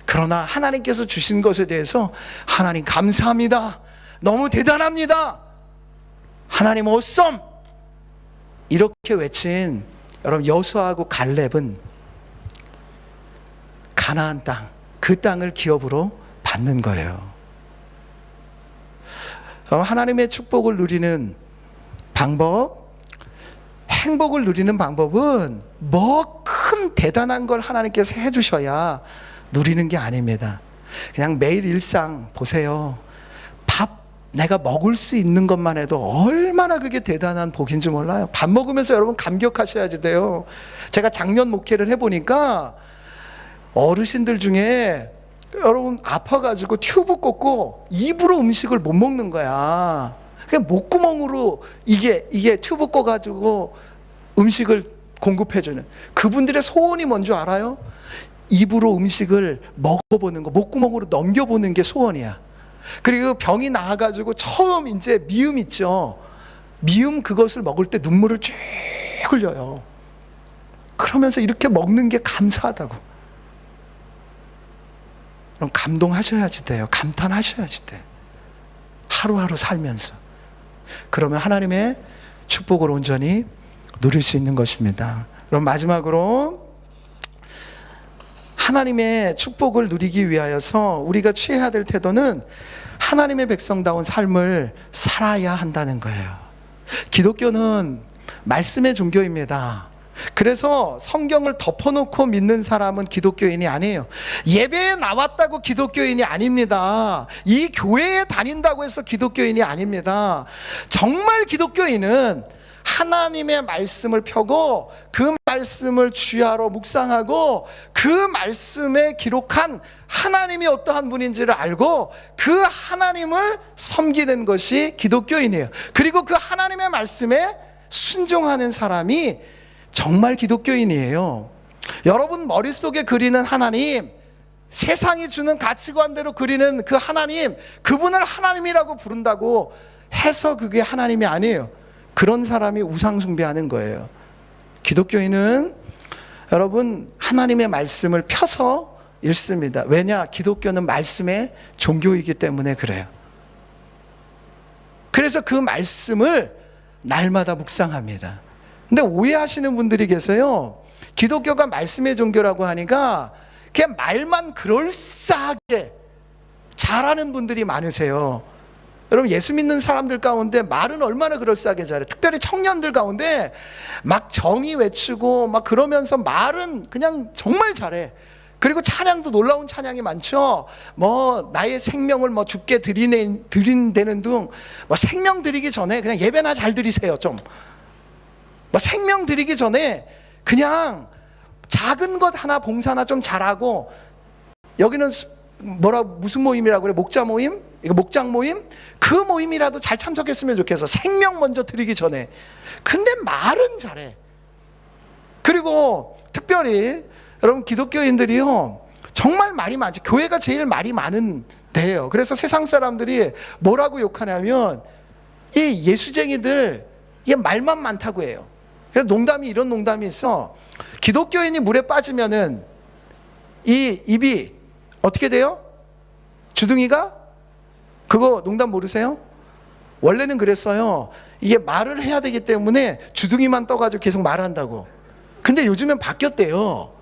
그러나 하나님께서 주신 것에 대해서, 하나님 감사합니다, 너무 대단합니다, 하나님 awesome, 이렇게 외친 여러분 여호수아하고 갈렙은 가나안 땅, 그 땅을 기업으로 받는 거예요. 하나님의 축복을 누리는 방법, 행복을 누리는 방법은 뭐 큰 대단한 걸 하나님께서 해주셔야 누리는 게 아닙니다. 그냥 매일 일상 보세요. 밥 내가 먹을 수 있는 것만 해도 얼마나 그게 대단한 복인지 몰라요. 밥 먹으면서 여러분 감격하셔야지 돼요. 제가 작년 목회를 해보니까 어르신들 중에 여러분 아파가지고 튜브 꽂고 입으로 음식을 못 먹는 거야. 그냥 목구멍으로 이게 튜브 꽂아가지고 음식을 공급해주는, 그분들의 소원이 뭔지 알아요? 입으로 음식을 먹어보는 거, 목구멍으로 넘겨보는 게 소원이야. 그리고 병이 나와가지고 처음 이제 미음 있죠. 미음 그것을 먹을 때 눈물을 쭉 흘려요. 그러면서 이렇게 먹는 게 감사하다고. 그럼 감동하셔야지 돼요. 감탄하셔야지 돼. 하루하루 살면서. 그러면 하나님의 축복을 온전히 누릴 수 있는 것입니다. 그럼 마지막으로 하나님의 축복을 누리기 위하여서 우리가 취해야 될 태도는 하나님의 백성다운 삶을 살아야 한다는 거예요. 기독교는 말씀의 종교입니다. 그래서 성경을 덮어놓고 믿는 사람은 기독교인이 아니에요. 예배에 나왔다고 기독교인이 아닙니다. 이 교회에 다닌다고 해서 기독교인이 아닙니다. 정말 기독교인은 하나님의 말씀을 펴고 그 말씀을 주야로 묵상하고 그 말씀에 기록한 하나님이 어떠한 분인지를 알고 그 하나님을 섬기는 것이 기독교인이에요. 그리고 그 하나님의 말씀에 순종하는 사람이 정말 기독교인이에요. 여러분 머릿속에 그리는 하나님, 세상이 주는 가치관대로 그리는 그 하나님, 그분을 하나님이라고 부른다고 해서 그게 하나님이 아니에요. 그런 사람이 우상 숭배하는 거예요. 기독교인은 여러분 하나님의 말씀을 펴서 읽습니다. 왜냐? 기독교는 말씀의 종교이기 때문에 그래요. 그래서 그 말씀을 날마다 묵상합니다. 근데 오해하시는 분들이 계세요. 기독교가 말씀의 종교라고 하니까 그냥 말만 그럴싸하게 잘하는 분들이 많으세요. 여러분 예수 믿는 사람들 가운데 말은 얼마나 그럴싸하게 잘해. 특별히 청년들 가운데 막 정의 외치고 막 그러면서 말은 그냥 정말 잘해. 그리고 찬양도 놀라운 찬양이 많죠. 뭐 나의 생명을 뭐 주께 드린다는 등 뭐 생명 드리기 전에 그냥 예배나 잘 드리세요. 좀 뭐 생명 드리기 전에 그냥 작은 것 하나 봉사나 좀 잘하고, 여기는 무슨 모임이라고 그래? 목자 모임? 이거 목장 모임? 그 모임이라도 잘 참석했으면 좋겠어. 생명 먼저 드리기 전에. 근데 말은 잘해. 그리고 특별히 여러분 기독교인들이요 정말 말이 많지. 교회가 제일 말이 많은 데예요. 그래서 세상 사람들이 뭐라고 욕하냐면 이 예수쟁이들 이게 말만 많다고 해요. 그래서 이런 농담이 있어. 기독교인이 물에 빠지면은 이 입이 어떻게 돼요? 주둥이가? 그거 농담 모르세요? 원래는 그랬어요. 이게 말을 해야 되기 때문에 주둥이만 떠가지고 계속 말한다고. 근데 요즘엔 바뀌었대요.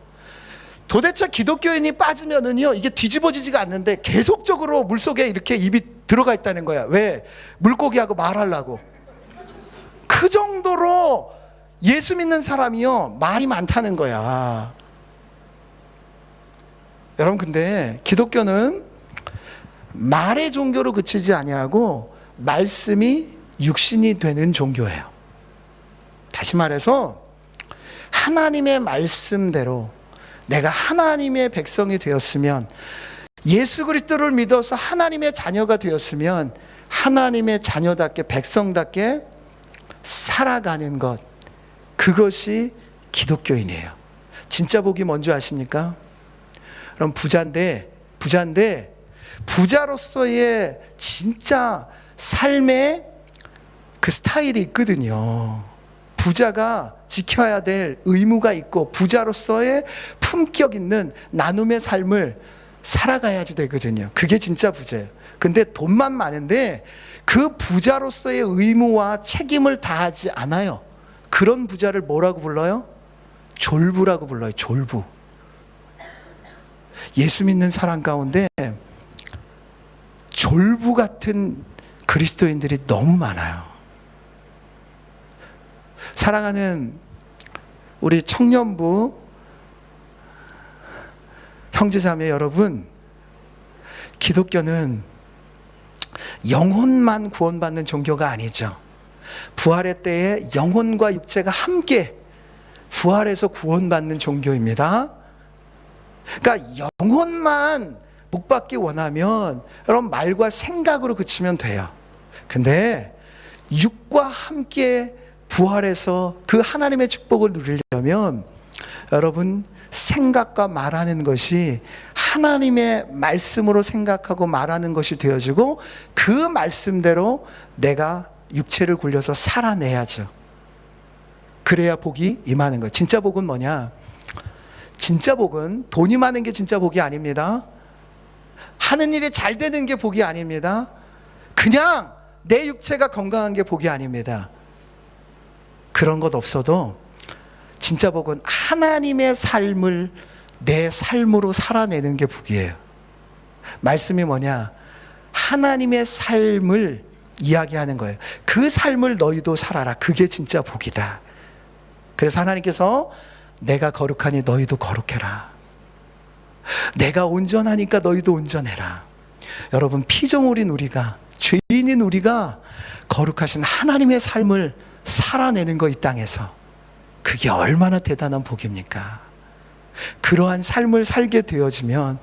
도대체 기독교인이 빠지면은요 이게 뒤집어지지가 않는데 계속적으로 물속에 이렇게 입이 들어가 있다는 거야. 왜? 물고기하고 말하려고. 그 정도로 예수 믿는 사람이요 말이 많다는 거야. 여러분 근데 기독교는 말의 종교로 그치지 아니하고 말씀이 육신이 되는 종교예요. 다시 말해서 하나님의 말씀대로 내가 하나님의 백성이 되었으면, 예수 그리스도를 믿어서 하나님의 자녀가 되었으면 하나님의 자녀답게 백성답게 살아가는 것, 그것이 기독교인이에요. 진짜 복이 뭔지 아십니까? 그럼 부자인데 부자로서의 진짜 삶의 그 스타일이 있거든요. 부자가 지켜야 될 의무가 있고 부자로서의 품격 있는 나눔의 삶을 살아가야지 되거든요. 그게 진짜 부자예요. 근데 돈만 많은데 그 부자로서의 의무와 책임을 다하지 않아요. 그런 부자를 뭐라고 불러요? 졸부라고 불러요. 졸부. 예수 믿는 사람 가운데 졸부 같은 그리스도인들이 너무 많아요. 사랑하는 우리 청년부 형제자매 여러분, 기독교는 영혼만 구원받는 종교가 아니죠. 부활의 때에 영혼과 육체가 함께 부활해서 구원받는 종교입니다. 그러니까 영혼만 복받기 원하면 여러분 말과 생각으로 그치면 돼요. 근데 육과 함께 부활해서 그 하나님의 축복을 누리려면 여러분 생각과 말하는 것이 하나님의 말씀으로 생각하고 말하는 것이 되어지고 그 말씀대로 내가 육체를 굴려서 살아내야죠. 그래야 복이 임하는 거예요. 진짜 복은 뭐냐? 진짜 복은 돈이 많은 게 진짜 복이 아닙니다. 하는 일이 잘 되는 게 복이 아닙니다. 그냥 내 육체가 건강한 게 복이 아닙니다. 그런 것 없어도 진짜 복은 하나님의 삶을 내 삶으로 살아내는 게 복이에요. 말씀이 뭐냐? 하나님의 삶을 이야기하는 거예요. 그 삶을 너희도 살아라. 그게 진짜 복이다. 그래서 하나님께서 내가 거룩하니 너희도 거룩해라. 내가 온전하니까 너희도 온전해라. 여러분, 피조물인 우리가, 죄인인 우리가 거룩하신 하나님의 삶을 살아내는 거, 이 땅에서 그게 얼마나 대단한 복입니까? 그러한 삶을 살게 되어지면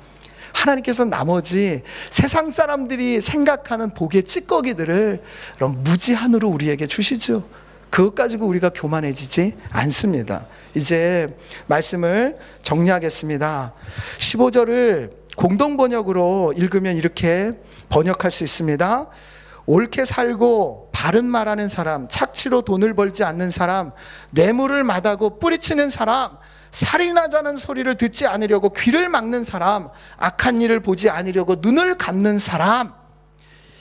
하나님께서 나머지 세상 사람들이 생각하는 복의 찌꺼기들을 그럼 무제한으로 우리에게 주시죠. 그것 가지고 우리가 교만해지지 않습니다. 이제 말씀을 정리하겠습니다. 15절을 공동번역으로 읽으면 이렇게 번역할 수 있습니다. 옳게 살고 바른 말하는 사람, 착취로 돈을 벌지 않는 사람, 뇌물을 마다고 뿌리치는 사람, 살인하자는 소리를 듣지 않으려고 귀를 막는 사람, 악한 일을 보지 않으려고 눈을 감는 사람,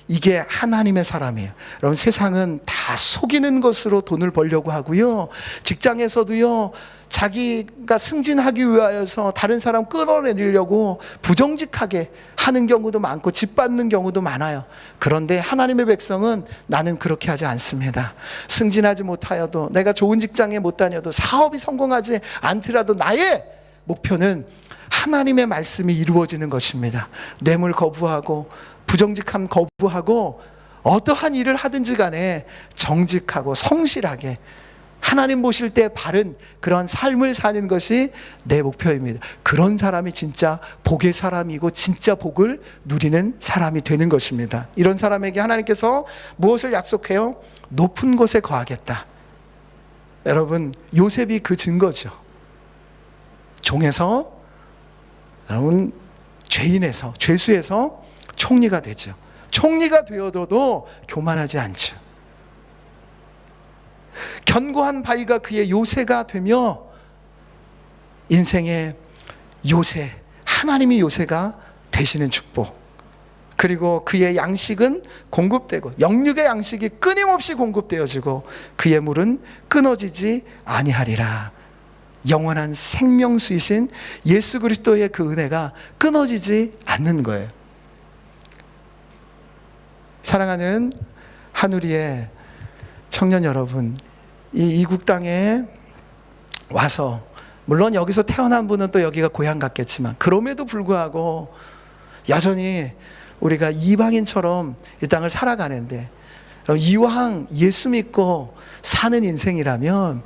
이게 하나님의 사람이에요. 여러분, 세상은 다 속이는 것으로 돈을 벌려고 하고요, 직장에서도요, 자기가 승진하기 위하여서 다른 사람 끌어내리려고 부정직하게 하는 경우도 많고 짓밟는 경우도 많아요. 그런데 하나님의 백성은 나는 그렇게 하지 않습니다. 승진하지 못하여도, 내가 좋은 직장에 못 다녀도, 사업이 성공하지 않더라도 나의 목표는 하나님의 말씀이 이루어지는 것입니다. 뇌물 거부하고 부정직함 거부하고 어떠한 일을 하든지 간에 정직하고 성실하게 하나님 보실 때 바른 그런 삶을 사는 것이 내 목표입니다. 그런 사람이 진짜 복의 사람이고 진짜 복을 누리는 사람이 되는 것입니다. 이런 사람에게 하나님께서 무엇을 약속해요? 높은 곳에 거하겠다. 여러분, 요셉이 그 증거죠. 종에서, 여러분, 죄인에서, 죄수에서 총리가 되죠. 총리가 되어도 교만하지 않죠. 견고한 바위가 그의 요새가 되며 인생의 요새, 하나님이 요새가 되시는 축복, 그리고 그의 양식은 공급되고 영육의 양식이 끊임없이 공급되어지고 그의 물은 끊어지지 아니하리라. 영원한 생명수이신 예수 그리스도의 그 은혜가 끊어지지 않는 거예요. 사랑하는 한우리의 청년 여러분, 이 이국 땅에 와서, 물론 여기서 태어난 분은 또 여기가 고향 같겠지만 그럼에도 불구하고 여전히 우리가 이방인처럼 이 땅을 살아가는데, 이왕 예수 믿고 사는 인생이라면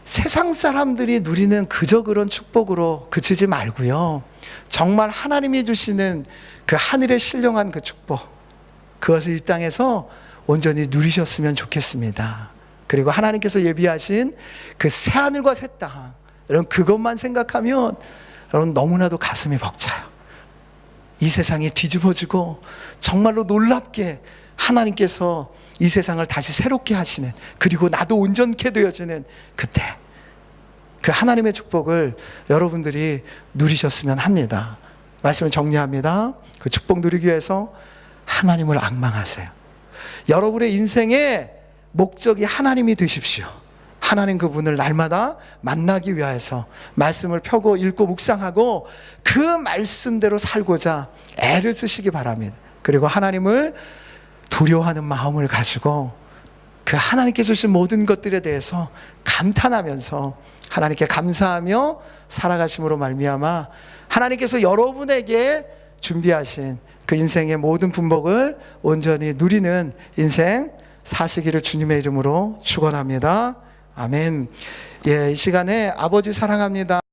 세상 사람들이 누리는 그저 그런 축복으로 그치지 말고요, 정말 하나님이 주시는 그 하늘의 신령한 그 축복, 그것을 이 땅에서 온전히 누리셨으면 좋겠습니다. 그리고 하나님께서 예비하신 그 새하늘과 새 땅, 여러분, 그것만 생각하면 여러분 너무나도 가슴이 벅차요. 이 세상이 뒤집어지고 정말로 놀랍게 하나님께서 이 세상을 다시 새롭게 하시는, 그리고 나도 온전케 되어지는 그때, 그 하나님의 축복을 여러분들이 누리셨으면 합니다. 말씀을 정리합니다. 그 축복 누리기 위해서 하나님을 앙망하세요. 여러분의 인생의 목적이 하나님이 되십시오. 하나님 그분을 날마다 만나기 위해서 말씀을 펴고 읽고 묵상하고 그 말씀대로 살고자 애를 쓰시기 바랍니다. 그리고 하나님을 두려워하는 마음을 가지고 그 하나님께 주신 모든 것들에 대해서 감탄하면서 하나님께 감사하며 살아가심으로 말미암아 하나님께서 여러분에게 준비하신 그 인생의 모든 분복을 온전히 누리는 인생 사시기를 주님의 이름으로 축원합니다. 아멘. 이 시간에 아버지 사랑합니다.